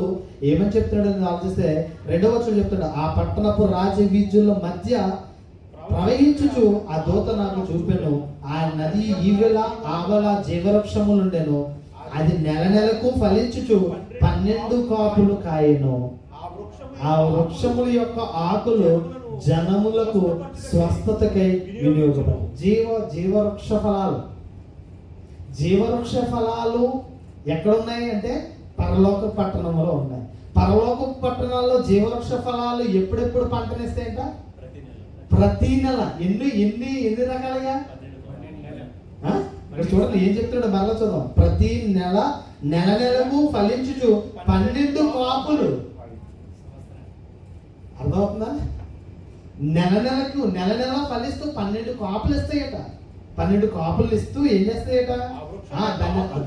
ఏమని చెప్తున్నాడు అని ఆలోచిస్తే 2వ వచనం చెప్తాడు, ఆ పట్టణపు రాజవీధుల మధ్య ప్రవహించుచు ఆ దూత నాకు చూపెను, ఆ నది ఈవెల ఆవల జీవవృక్షములుండెను, అది నెల నెలకు ఫలించుచు 12 కాపులు కాయెను. ఆ వృక్షముల యొక్క ఆకులు జనములకు స్వస్థతకై వినియోగపడు. జీవవృక్ష ఫలాలు, జీవవృక్ష ఫలాలు ఎక్కడున్నాయి అంటే పరలోక పట్టణంలో ఉన్నాయి. పరలోక పట్టణాల్లో జీవవృక్ష ఫలాలు ఎప్పుడెప్పుడు పంటనిస్తాయంట? ప్రతి నెల. ఎన్ని రకాలుగా? చూడండి ఏం చెప్తాడు, మరలా చూద్దాం. ప్రతి నెలకు ఫలించుచు 12 కాపులు. అర్థమవుతుందా? నెల ఫలిస్తూ 12 కాపులు ఇస్తాయట. 12 కాపులు ఇస్తూ ఏం చేస్తాయట?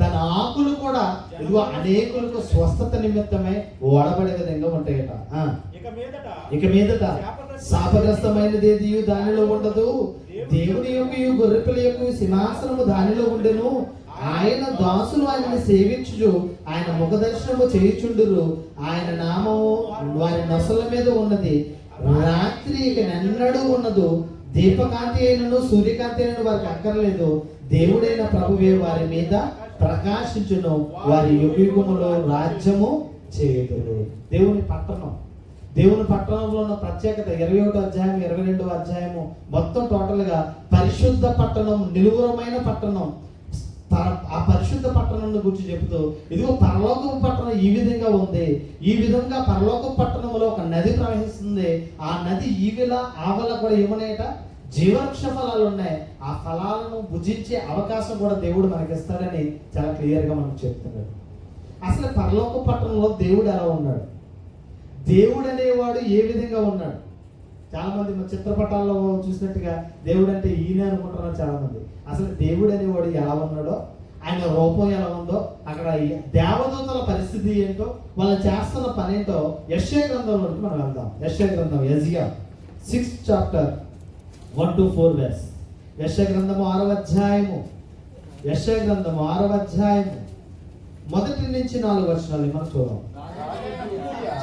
దాని ఆకులు కూడా ఇదిగో అనేకులకు స్వస్థత నిమిత్తమై ఓడబడే విధంగా ఉంటాయట. ఇక మీదట శాపగ్రస్తమైనది దానిలో ఉండదు. దేవుని యొక్క గొర్రెపిల్ల యొక్క సింహాసనము దానిలో ఉండెను. ఆయన దాసులు ఆయనను సేవించుచు ఆయన ముఖ దర్శనము చేయుచుండురు. ఆయన నామము వారి నొసల మీద ఉన్నది. రాత్రి ఇక నెన్నడూ ఉన్నదు. దీపకాంతి అయినను సూర్యకాంతి అయినను వారికి అక్కర్లేదు. దేవుడైన ప్రభువే వారి మీద ప్రకాశించును. వారి యుగములో రాజ్యము చేయుదురు. దేవుని పట్టణం, దేవుని పట్టణంలో ఉన్న ప్రత్యేకత 21వ అధ్యాయం 22వ అధ్యాయము మొత్తం టోటల్ గా పరిశుద్ధ పట్టణం, నిలువరమైన పట్టణం. ఆ పరిశుద్ధ పట్టణం గురించి చెబుతూ ఇదిగో పరలోకపు పట్టణం ఈ విధంగా ఉంది. ఈ విధంగా పరలోకపు పట్టణంలో ఒక నది ప్రవహిస్తుంది. ఆ నది ఈవెల ఆవల కూడా ఏమన్నాయట? జీవవృక్ష ఫలాలు ఉన్నాయి. ఆ ఫలాలను భుజించే అవకాశం కూడా దేవుడు మనకి ఇస్తాడని చాలా క్లియర్ గా మనకు చెప్తున్నాడు. అసలు పరలోక పట్టణంలో దేవుడు ఎలా ఉన్నాడు? దేవుడు అనేవాడు ఏ విధంగా ఉన్నాడు? చాలా మంది మన చిత్రపటాల్లో చూసినట్టుగా దేవుడు అంటే ఈయన అనుకుంటున్నారు చాలా మంది. అసలు దేవుడు అనేవాడు ఎలా ఉన్నాడో, ఆయన రూపం ఎలా ఉందో, అక్కడ దేవదూతల పరిస్థితి ఏంటో, వాళ్ళు చేస్తున్న పని ఏంటో యెషయా గ్రంథంలోకి మనం వెళ్దాం. యెషయా గ్రంథం, యెషయా 6th chapter 1-4 verse. యెషయా గ్రంథము 6వ అధ్యాయము, యెషయా గ్రంథము 6వ అధ్యాయము 1 నుంచి 4 వచనాలు మనం చూద్దాం.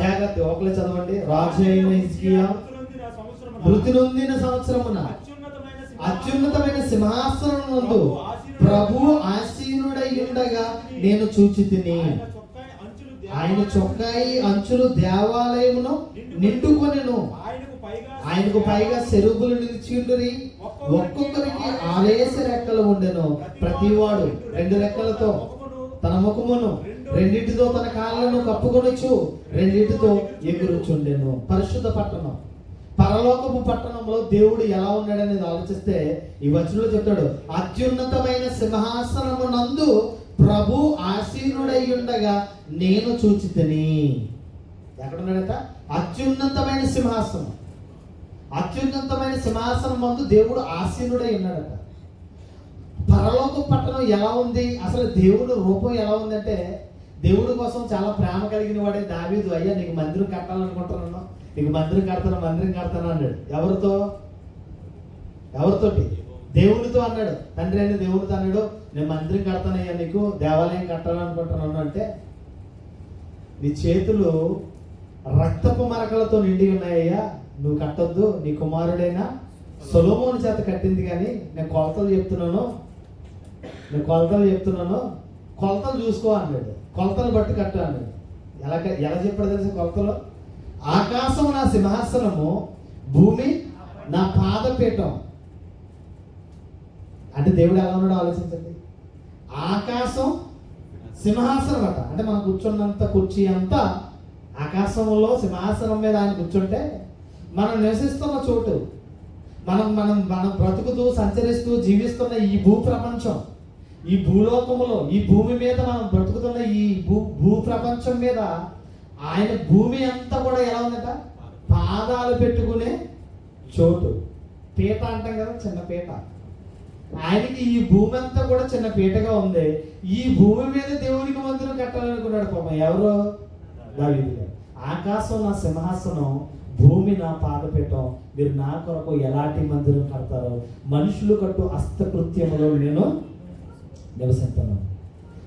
జాగ్రత్త ఒకలే చదవండి. రాజు అయిన హిజ్కియా మృతి నొందిన సంవత్సరమున అత్యున్నతమైన సింహాసనం నందు ప్రభు ఆసీనుడై ఉండగా నేను చూచితిని. ఆయన చొక్కాయి అంచులు దేవాలయమును నిండుకొనెను. ఆయనకు పైగా సెరుబులు నిలిచిండురి. ఒక్కొక్కరికి 6 రెక్కలు ఉండెను. ప్రతివాడు 2 రెక్కలతో తన ముఖమును, 2 తన కాళ్ళను కప్పుకొనొచ్చు, 2 ఎగురుచుండెను. పరిశుద్ధ పట్టణం, పరలోకపు పట్టణంలో దేవుడు ఎలా ఉన్నాడనేది ఆలోచిస్తే ఈ వచనంలో చెప్తాడు, అత్యున్నతమైన సింహాసనము నందు ప్రభు ఆసీనుడై ఉండగా నేను చూచితిని. ఎక్కడున్నాడట? అత్యున్నతమైన సింహాసనం. అత్యున్నతమైన సింహాసనం నందు దేవుడు ఆసీనుడై ఉన్నాడట. పరలోక పట్టణం ఎలా ఉంది? అసలు దేవుడు రూపం ఎలా ఉందంటే, దేవుడి కోసం చాలా ప్రేమ కలిగిన వాడే దావీదు, అయ్యా నీకు మందిరం కట్టాలనుకుంటున్నాను, నీకు మందిరం కడతాను అన్నాడు. ఎవరితోటి? దేవుడితో అన్నాడు. తండ్రి అయిన దేవుడితో అన్నాడు, నేను మందిరం కడతానయ్యా, నీకు దేవాలయం కట్టాలనుకుంటున్నాను అంటే, నీ చేతులు రక్తపు మరకలతో నిండి ఉన్నాయ్యా, నువ్వు కట్టొద్దు, నీ కుమారుడైన సొలొమోను చేత కట్టింది, కానీ నేను కొలతలు చెప్తున్నాను, కొలతలు చూసుకో అన్నాడు. కొలతలు బట్టి కట్టు అన్నాడు. ఎలా చెప్పాడు తెలిసి కొలతలు? ఆకాశం నా సింహాసనము, భూమి నా పాదపీఠం. అంటే దేవుడు ఎలా ఉన్నాడో ఆలోచించండి. ఆకాశం సింహాసనం అట, అంటే మనం కూర్చున్నంత కుర్చీ అంతా ఆకాశంలో సింహాసనం మీద ఆయన కూర్చుంటే, మనం నివసిస్తున్న చోటు, మనం బ్రతుకుతూ సంచరిస్తూ జీవిస్తున్న ఈ భూ ప్రపంచం, ఈ భూలోకములో, ఈ భూమి మీద మనం బ్రతుకుతున్న ఈ భూ ప్రపంచం మీద ఆయన భూమి అంతా కూడా ఎలా ఉందట? పాదాలు పెట్టుకునే చోటు. పీట అంటాం కదా, చిన్న పీట. ఆయనకి ఈ భూమి అంతా కూడా చిన్న పీటగా ఉంది. ఈ భూమి మీద దేవునికి మందిరం కట్టాలనుకున్నాడు పాపం. ఎవరు? దావీదు గారు. ఆకాశం నా సింహాసనం, భూమి నా పాదపీఠం, మీరు నా కొరకు ఎలాంటి మందిరం కడతారో మనుషులు కట్టు హస్తకృత్యములో నేను నివసించను.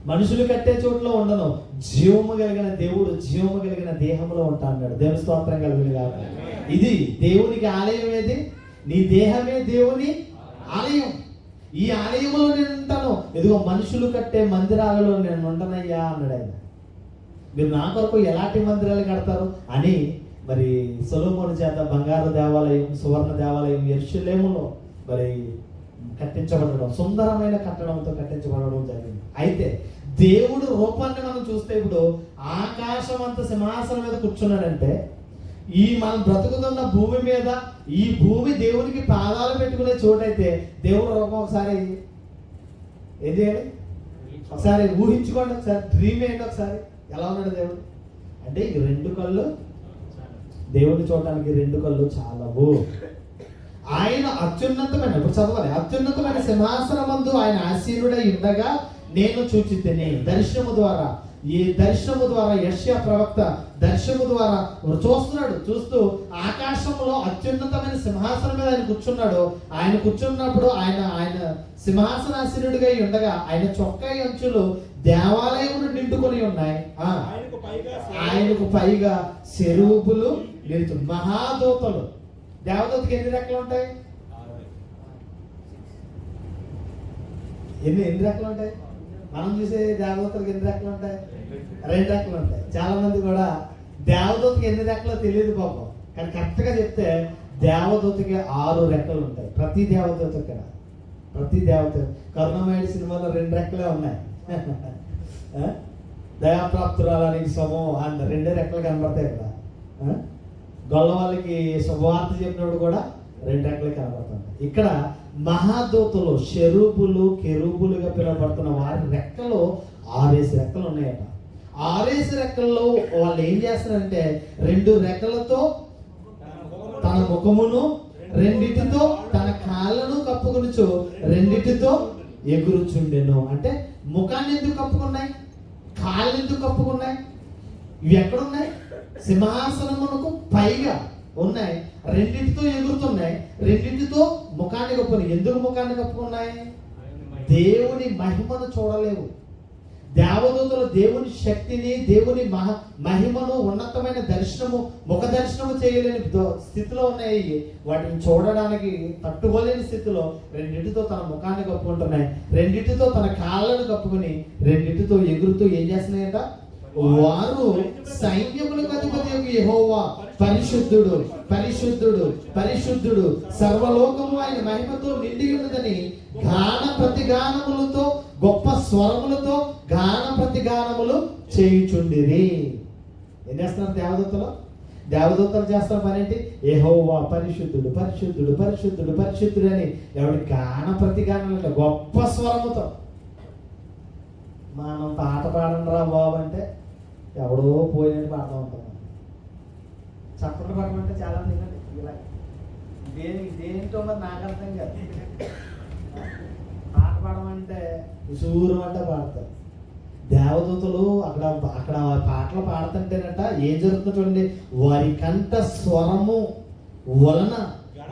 మనుషులు కట్టే చోట్ల ఉండను, జీవము కలిగిన దేవుడు జీవము కలిగిన దేహంలో ఉంటా అన్నాడు. దేవుని స్తోత్రం కలిగిన కాదు. ఇది దేవునికి ఆలయం. ఏది? నీ దేహమే దేవుని ఆలయం. ఈ ఆలయంలో నేను ఉంటాను. ఇదిగో మనుషులు కట్టే మందిరాలలో నేను ఉండనయ్యా అన్నాడు ఆయన. మీరు నా కొరకు ఎలాంటి మందిరాలు కడతారు అని మరి సొలొమోను చేత బంగారు దేవాలయం, సువర్ణ దేవాలయం యెరూషలేములో మరి కట్టించబడడం, సుందరమైన కట్టడంతో కట్టించబడడం జరిగింది. అయితే దేవుడు రూపాన్ని మనం చూస్తే ఇప్పుడు ఆకాశం అంత సింహాసనం మీద కూర్చున్నాడంటే, ఈ మనం బ్రతుకుతున్న భూమి మీద ఈ భూమి దేవునికి పాదాలు పెట్టుకునే చోటైతే దేవుడు రూపం ఒకసారి ఏం చేయాలి? ఒకసారి ఊహించుకోండి, ఒకసారి డ్రీమ్ ఏంటి, ఒకసారి ఎలా ఉన్నాడు దేవుడు అంటే ఈ రెండు కళ్ళు దేవుడిని చూడటానికి రెండు కళ్ళు చాలవు. ఆయన అత్యున్నతమైన, ఇప్పుడు చదవాలి, అత్యున్నతమైన సింహాసనమందు ఆయన ఆసీనుడై ఉండగా నేను చూచితిని. దర్శనము ద్వారా, ఈ దర్శనము ద్వారా యెషయా ప్రవక్త దర్శనము ద్వారా చూస్తున్నాడు. చూస్తూ ఆకాశంలో అత్యున్నతమైన సింహాసనం మీద ఆయన కూర్చున్నాడు. ఆయన కూర్చున్నప్పుడు ఆయన సింహాసనాసీనుడిగా ఉండగా ఆయన చొక్కా అంచులు దేవాలయమును నిండుకొని ఉన్నాయి. ఆయనకు పైగా కెరూబులు నిలుచున్నాయి. మహాదూతలు. దేవదూతకి ఎన్ని రెక్కలు ఉంటాయి? ఎన్ని రెక్కలు ఉంటాయి? మనం చూసే దేవదూతలకు ఎన్ని రెక్కలు ఉంటాయి? 2 రెక్కలు ఉంటాయి. చాలా మంది కూడా దేవదూతకి ఎన్ని రెక్కలో తెలియదు పాపం. కానీ కరెక్ట్గా చెప్తే దేవదూతకి 6 రెక్కలు ఉంటాయి. ప్రతి దేవదూత ఇక్కడ, ప్రతి దేవత. కరుణమయుడి సినిమాలో 2 రెక్కలే ఉన్నాయి. దయాప్రాప్తురాలని సమూహం అన్న 2 రెక్కలు కనబడతాయి ఇక్కడ. గొల్ల వాళ్ళకి శుభవార్త చెప్పినప్పుడు కూడా 2 రెక్కలు కనబడుతుంది. ఇక్కడ మహాదూతలు, షెరూబులు, కెరూబులుగా పిలువబడుతున్న వారి రెక్కలు 6 రెక్కలు ఉన్నాయట. 6 రెక్కల్లో వాళ్ళు ఏం చేస్తారంటే 2 రెక్కలతో తన ముఖమును, 2 తన కాళ్ళను కప్పుకొనుచు 2 ఎగురుచుండెను. అంటే ముఖాన్ని ఎందుకు కప్పుకున్నాయి? కాళ్ళు ఎందుకు కప్పుకున్నాయి? ఇవి ఎక్కడున్నాయి? సింహాసనమునకు పైగా ఉన్నాయి. 2 ఎగురుతున్నాయి, 2 ముఖాన్ని కప్పుకున్నాయి. ఎందుకు ముఖాన్ని కప్పుకున్నాయి? దేవుని మహిమను చూడలేవు. దేవదూతలు దేవుని శక్తిని, దేవుని మహిమను, ఉన్నతమైన దర్శనము, ముఖ దర్శనము చేయలేని స్థితిలో ఉన్నాయి. వాటిని చూడడానికి తట్టుకోలేని స్థితిలో 2 తన ముఖాన్ని కప్పుకుంటున్నాయి, 2 తన కాళ్ళను కప్పుకుని 2 ఎగురుతూ ఏం చేస్తున్నాయట? వారు సైన్యములకు అధిపతి యెహోవా పరిశుద్ధుడు, పరిశుద్ధుడు, పరిశుద్ధుడు, సర్వలోకము ఆయన మహిమతో నిండి ఉన్నదని గాన ప్రతిగానములతో, గొప్ప స్వరములతో గాన ప్రతిగానములు చేయుచుండిరి. ఏం చేస్తున్నారు దేవదూతలు? దేవదూతలు చేస్తున్న పని ఏంటి? యెహోవా పరిశుద్ధుడు, పరిశుద్ధుడు, పరిశుద్ధుడు, పరిశుద్ధుడు అని ఎవరి గాన ప్రతిగానములు, గొప్ప స్వరముతో. మనం పాట పాడండిరా బాబు అంటే ఎవడో పోయినట్టు పాడుతూ ఉంటాం. చప్పట్లు పాడమంటే చాలా మంది ఇలా దేనితో మరి నాకు అర్థం కాదు. పాట పాడమంటే సూరం అంటే పాడతారు. దేవదూతలు అక్కడ పాటలు పాడుతుంటేనట ఏం జరుగుతుంది చూడండి. వారి కంఠ స్వరము వలన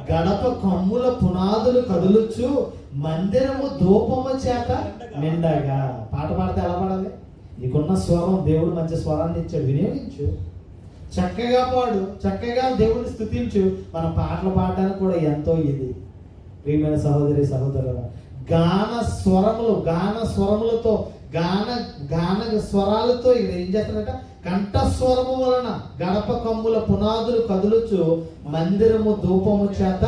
గడప కమ్ముల పునాదులు కదులుచు మందిరము ధూపము చేత నిండగా. పాట పాడితే ఎలా పాడాలి? నీకున్న స్వరం, దేవుడు మంచి స్వరాన్ని ఇచ్చాడు, వినియోగించు, చక్కగా పాడు, చక్కగా దేవుడిని స్తుతించు. మన పాటలు పాడడానికి కూడా ఎంతో ఇది. ప్రియమైన సహోదరి సహోదరుల, గాన స్వరములతో గాన స్వరాలతో ఇక్కడ ఏం చేస్తారంట? కంఠస్వరము వలన గడప కమ్ముల పునాదులు కదులుచు మందిరము ధూపము చేత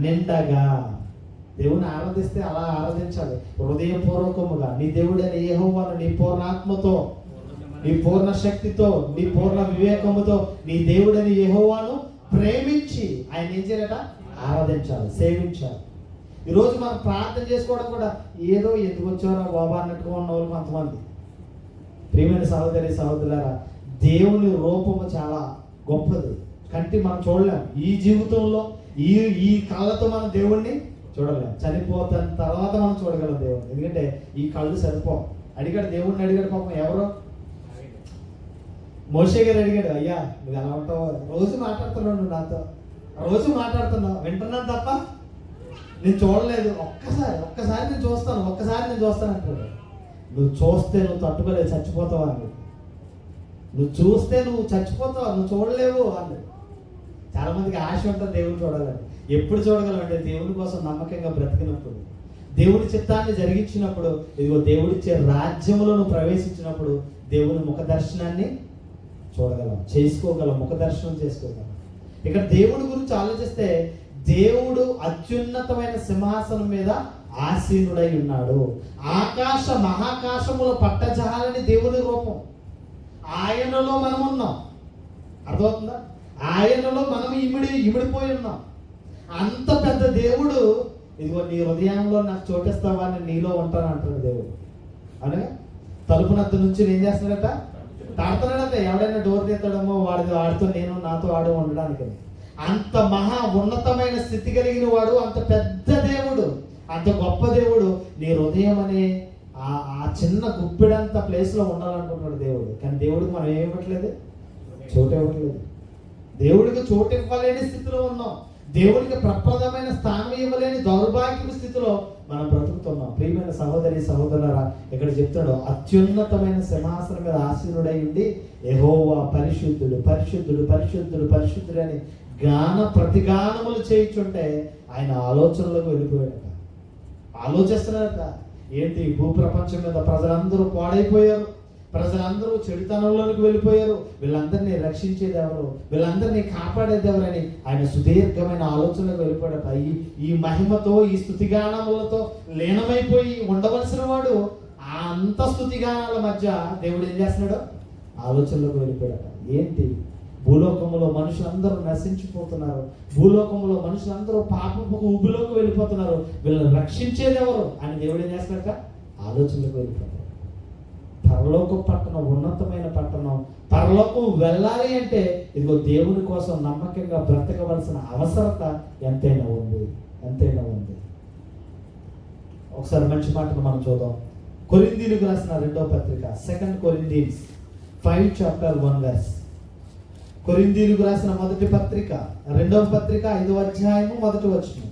నిండగా. దేవుని ఆరాధిస్తే అలా ఆరాధించాలి, హృదయపూర్వకముగా. నీ దేవుడైన యెహోవాను నీ పూర్ణాత్మతో, నీ పూర్ణ శక్తితో, నీ పూర్ణ వివేకముతో నీ దేవుడైన యెహోవాను ప్రేమించి ఆయన ఏం చేయాలట? ఆరాధించాలి, సేవించాలి. ఈరోజు మనం ప్రార్థన చేసుకోవడం కూడా ఏదో ఎందుకు వచ్చారో బాబా అన్నట్టుగా ఉన్న వాళ్ళు కొంతమంది. ప్రియమైన సహోదరి సహోదరులారా, దేవుని రూపము చాలా గొప్పది. కంటి మనం చూడలేం. ఈ జీవితంలో ఈ కళ్ళతో మనం దేవుణ్ణి చూడలేం. చనిపోతాను తర్వాత మనం చూడగలం దేవుడు. ఎందుకంటే ఈ కళ్ళు సరిపో. అడిగాడు దేవుడిని, అడిగాడు పాపం. ఎవరో మోషే గారు అడిగాడు, అయ్యా నువ్వు ఎలా ఉంటావు, రోజు మాట్లాడుతున్నావు, నువ్వు నాతో రోజు మాట్లాడుతున్నావు, వింటున్నాను తప్ప నేను చూడలేదు, ఒక్కసారి నేను చూస్తాను అంటాడు. నువ్వు చూస్తే నువ్వు తట్టుకోలేదు, చచ్చిపోతావు అని. నువ్వు చూస్తే నువ్వు చచ్చిపోతావు, నువ్వు చూడలేవు అని. చాలా మందికి ఆశ ఉంటుంది దేవుని చూడాలని. ఎప్పుడు చూడగలమంటే దేవుని కోసం నమ్మకంగా బ్రతికినప్పుడు, దేవుడి చిత్తాన్ని జరిగించినప్పుడు, ఇదిగో దేవుడిచ్చే రాజ్యంలో నువ్వు ప్రవేశించినప్పుడు దేవుని ముఖ దర్శనాన్ని చూడగలం, చేసుకోగలం, ముఖ దర్శనం చేసుకోగలం. ఇక్కడ దేవుడి గురించి ఆలోచిస్తే దేవుడు అత్యున్నతమైన సింహాసనం మీద ఆసీనుడై ఉన్నాడు. ఆకాశ మహాకాశముల పట్టజాలని దేవుని రూపం. ఆయనలో మనం ఉన్నాం. అర్థమవుతుందా? ఆయనలో మనం ఇమిడిపోయి ఉన్నాం. అంత పెద్ద దేవుడు ఇదిగో నీ హృదయంలో నాకు చోటిస్తావా, నేను నీలో ఉంటాను అంటాడు దేవుడు. అనగా తలుపునద్దు నుంచి ఏం చేస్తున్నాడట, తాడుతున్నాడట. ఎవడైనా డోర్ తీస్తాడమో వాడితో నేను నాతో ఆడు ఉండడానికి. అంత మహా ఉన్నతమైన స్థితి కలిగిన వాడు, అంత పెద్ద దేవుడు, అంత గొప్ప దేవుడు నీ హృదయం అనే ఆ చిన్న గుప్పిడంత ప్లేస్లో ఉండాలనుకుంటున్నాడు దేవుడు. కానీ దేవుడికి మనం ఏమి ఇవ్వట్లేదు, చోటు ఇవ్వట్లేదు. దేవుడికి చోటు ఇవ్వలేని స్థితిలో ఉన్నాం. దేవుడికి ప్రప్రదమైన స్థానం ఇవ్వలేని దౌర్భాగ్య స్థితిలో మనం బ్రతుకుతున్నాం. ప్రియమైన సహోదరి సహోదరులారా, ఇక్కడ చెప్తాడు అత్యున్నతమైన సింహాసనం మీద ఆసీనుడై ఉండి యెహోవా పరిశుద్ధుడు పరిశుద్ధుడు పరిశుద్ధుడు పరిశుద్ధుడు అని గాన ప్రతిగానములు చేయించుంటే ఆయన ఆలోచనలకు వెళ్ళిపోయాడట. ఆలోచిస్తున్నాడట, ఏంటి భూప్రపంచం మీద ప్రజలందరూ పాడైపోయారు, ప్రజలందరూ చెడుతనంలోనికి వెళ్ళిపోయారు, వీళ్ళందరినీ రక్షించేది ఎవరు, వీళ్ళందరినీ కాపాడేది ఎవరని ఆయన సుదీర్ఘమైన ఆలోచనలకు వెళ్ళిపోయాడట. ఈ మహిమతో ఈ స్తుతిగానములతో లీనమైపోయి ఉండవలసిన వాడు ఆ అంత స్తుతిగానాల మధ్య దేవుడు ఏం చేస్తున్నాడు, ఆలోచనలకు వెళ్ళిపోయాడట. ఏంటి, భూలోకములో మనుషులందరూ నశించిపోతున్నారు, భూలోకములో మనుషులందరూ పాపపు ఊబిలోకి వెళ్ళిపోతున్నారు, వీళ్ళని రక్షించేది ఎవరు అని దేవుడు ఏం చేస్తున్నాడట, ఆలోచనలకు వెళ్ళిపోతాడు. పరలోక పట్టణం ఉన్నతమైన పట్టణం, పరలోకం వెళ్ళాలి అంటే ఇదిగో దేవుని కోసం నమ్మకంగా బ్రతకవలసిన అవసరత ఎంతైనా ఉంది. ఒకసారి మంచి మాటను మనం చూద్దాం. కొరింథీయులకు రాసిన 2వ పత్రిక, 2 Corinthians 5:1. కొరింథీయులకు రాసిన 1వ పత్రిక 2వ పత్రిక 5వ అధ్యాయము 1వ వచనం.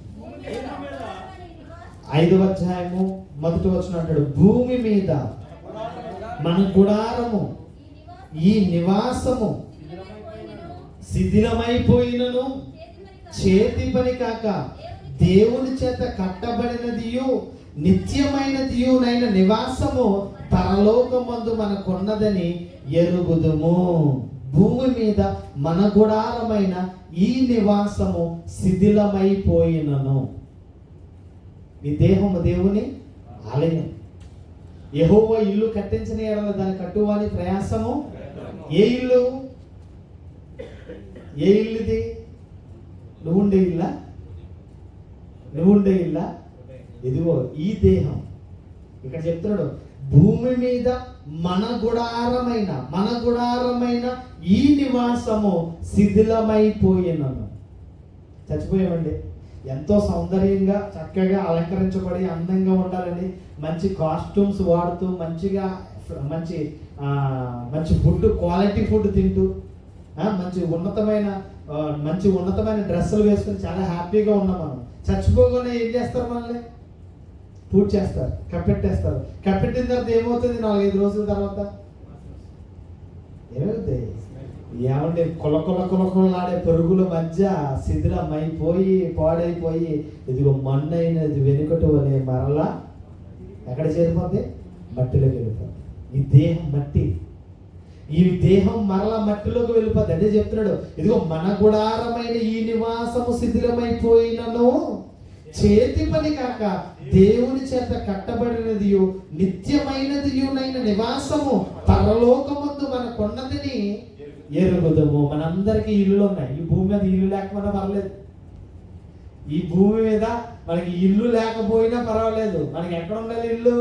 5వ అధ్యాయము 1వ వచనం అంటాడు, భూమి మీద మన గుడారము ఈ నివాసము శిథిలమైపోయినను చేతి పని కాక దేవుని చేత కట్టబడినదియు నిత్యమైనదియునైన నివాసము పరలోకమందు మనకున్నదని ఎరుగుదుము. భూమి మీద మన గుడారమైన ఈ నివాసము శిథిలమైపోయినను. ఈ దేహము దేవుని ఆలయం. యెహోవా ఇల్లు కట్టించిన ఎడల దాని కట్టువాని ప్రయాసము. ఏ ఇల్లు ఇది? నువ్వుండే ఇల్లా? ఇదిగో ఈ దేహం. ఇక్కడ చెప్తున్నాడు, భూమి మీద మన గుడారమైన ఈ నివాసము శిథిలమైపోయినను. చచ్చిపోయామండి. ఎంతో సౌందర్యంగా చక్కగా అలంకరించబడి అందంగా ఉండాలని మంచి కాస్ట్యూమ్స్ వాడుతూ మంచి ఫుడ్, క్వాలిటీ ఫుడ్ తింటూ మంచి ఉన్నతమైన డ్రెస్సులు వేసుకొని చాలా హ్యాపీగా ఉన్నాం. మనం చచ్చిపోగానే ఏం చేస్తారు, మనల్ని పూజ చేస్తారు, కప్పెట్టేస్తారు. కప్పెట్టిన తర్వాత ఏమవుతుంది, 4-5 రోజుల తర్వాత ఏమవుతుంది? ఏమంటే కొలకొలలాడే పరుగుల మధ్య శిథిలమైపోయి పాడైపోయి ఇదిగో మన్నైనది వెనుకటి వలె మరలా ఎక్కడ చేరిపోతే మట్టిలోకి వెళ్ళిపోతుంది. ఈ దేహం మట్టి, ఈ దేహం మరలా మట్టిలోకి వెళ్ళిపోతుంది. అదే చెప్తున్నాడు, ఇదిగో మన గుడారమైన ఈ నివాసము శిథిలమైపోయినను చేతి పని కాక దేవుని చేత కట్టబడినదియు నిత్యమైనదియునైన నివాసము పరలోకమందు మనకున్నదని ఎరుగుదము. మనందరికీ ఇల్లులు ఉన్నాయి. ఈ భూమి మీద ఇల్లు లేకపోయినా పర్లేదు. ఈ భూమి మీద మనకి ఇల్లు లేకపోయినా పర్వాలేదు. మనకి ఎక్కడ ఉండాలి ఇల్లు?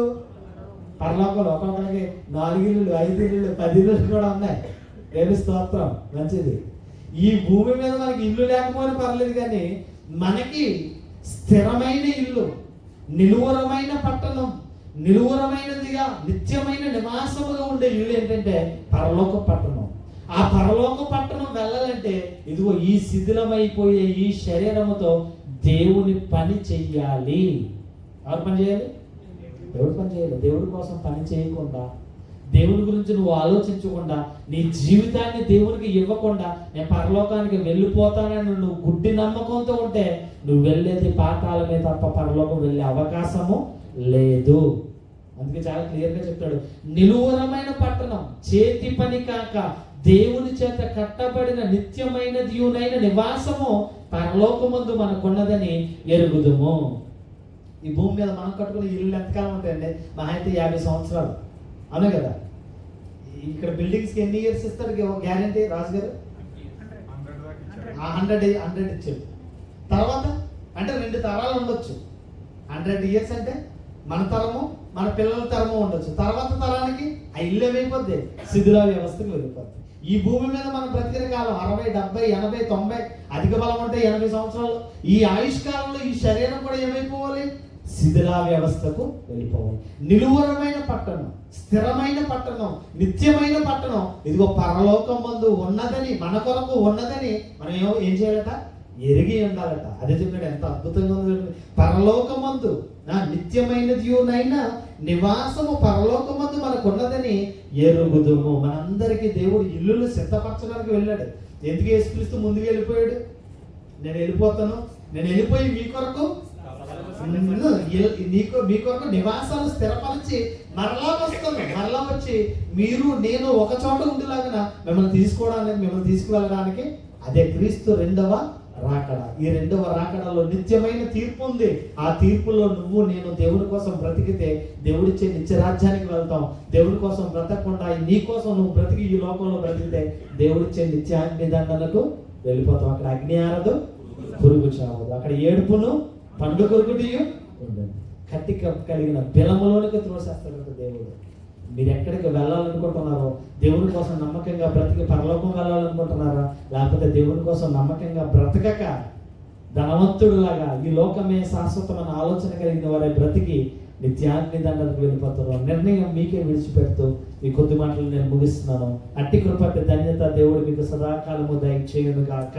పరలోకంలో. ఒక్కొక్కరికి 4 ఇల్లులు, 5 ఇల్లులు, 10 ఇల్లులు కూడా ఉన్నాయి. దేవుని స్తోత్రం, మంచిది. ఈ భూమి మీద మనకి ఇల్లు లేకపోయినా పర్లేదు, కానీ మనకి స్థిరమైన ఇల్లు, నిలువరమైన పట్టణం, నిలువరమైనదిగా నిత్యమైన నివాసముగా ఉండే ఇల్లు ఏంటంటే పరలోక పట్టణం. ఆ పరలోక పట్టణం వెళ్ళాలంటే ఇదిగో ఈ శిథిలమైపోయే ఈ శరీరముతో దేవుని పని చెయ్యాలి. ఎవరు పని చేయాలి? దేవుడు పని చేయాలి. దేవుడి కోసం పని చేయకుండా, దేవుని గురించి నువ్వు ఆలోచించకుండా, నీ జీవితాన్ని దేవునికి ఇవ్వకుండా నేను పరలోకానికి వెళ్ళిపోతానని నువ్వు గుడ్డి నమ్మకంతో ఉంటే నువ్వు వెళ్ళేది పాతాళమే తప్ప పరలోకం వెళ్ళే అవకాశము లేదు. అందుకే చాలా క్లియర్గా చెప్తాడు, నిలువరమైన పట్టణం, చేతి పని కాక దేవుని చేత కట్టబడిన నిత్యమైన దీవునైన నివాసము పరలోకమందు మనకున్నదని ఎరుగుదుము. ఈ భూమి మీద మనం కట్టుకునే ఇల్లు ఎంతకాలం ఉంటాయండి? మహా అయితే 50 సంవత్సరాలు, అవును కదా? ఇక్కడ బిల్డింగ్స్కి ఎన్ని ఇయర్స్ ఇస్తారు గ్యారంటీ రాజు గారు? 100 ఇచ్చారు. తర్వాత అంటే 2 తరాలు ఉండొచ్చు. 100 ఇయర్స్ అంటే మన తరము, మన పిల్లల తరము ఉండొచ్చు. తర్వాత తరానికి ఆ ఇల్లు ఏమైపోద్ది? శిథిల వ్యవస్థకు వెళ్ళిపోద్ది. ఈ భూమి మీద మనం బ్రతికిన కాలం 60, 70, 80, 90, అధిక బలం ఉంటే 80 సంవత్సరాలు. ఈ ఆయుష్ కాలంలో ఈ శరీరం కూడా ఏమైపోవాలి? శిథిల వ్యవస్థకు వెళ్ళిపోవాలి. నిలువరమైన పట్టణం, స్థిరమైన పట్టణం, నిత్యమైన పట్టణం ఇదిగో పరలోకం మందు ఉన్నదని, మన కొరకు ఉన్నదని మనం ఏం చేయాలట? ఎరిగి ఉండాలట. అదే చెప్పాడు, ఎంత అద్భుతంగా ఉంది. పరలోకమందు నిత్యమైనదియునైన నివాసము పరలోకమందు మనకున్నదని ఎరుగుదుము. మనందరికీ దేవుడు ఇల్లులు సిద్ధపరచడానికి వెళ్ళాడు. ఎందుకు యేసుక్రీస్తు ముందుకు వెళ్ళిపోయాడు? నేను వెళ్ళిపోతాను, నేను వెళ్ళిపోయి మీ కొరకు మీ కొరకు నివాసాలు స్థిరపరిచి మరలా వస్తాను. మరలా వచ్చి మీరు నేను ఒక చోట ఉండేలాగా మిమ్మల్ని తీసుకోవడానికి, మిమ్మల్ని తీసుకువెళ్ళడానికి అదే క్రీస్తు రెండవ రాకడ. ఈ రెండవ రాకడలో నిత్యమైన తీర్పు ఉంది. ఆ తీర్పులో నువ్వు నేను దేవుడి కోసం బ్రతికితే దేవుడిచ్చే నిత్యరాజ్యానికి వెళ్తాం. దేవుడి కోసం బ్రతకకుండా నీ కోసం నువ్వు బ్రతికి ఈ లోకంలో బ్రతికితే దేవుడిచ్చే నిత్యాగ్ని దండనకు వెళ్ళిపోతాం. అక్కడ అగ్ని ఆరదు, పురుగు చావదు. అక్కడ ఏడుపును పండు కొరుకుటియు ఉండదు. కత్తి కలిగిన బిలములోనికి త్రోసేస్తాడు దేవుడు. మీరు ఎక్కడికి వెళ్ళాలనుకుంటున్నారో, దేవుని కోసం నమ్మకంగా బ్రతికి పరలోకం వెళ్ళాలనుకుంటున్నారా, లేకపోతే దేవుని కోసం నమ్మకంగా బ్రతకక ధనవంతుడులాగా ఈ లోకమే శాశ్వతమైన ఆలోచన కలిగిన వారే బ్రతికి నిత్యాగ్ని దండలకు వెళ్ళిపోతారు. నిర్ణయం మీకే విడిచిపెడుతూ ఈ కొద్ది మాటలు నేను ముగిస్తున్నాను. అట్టి కృపటి ధన్యత దేవుడు మీకు సదాకాలము దయచేయును గాక.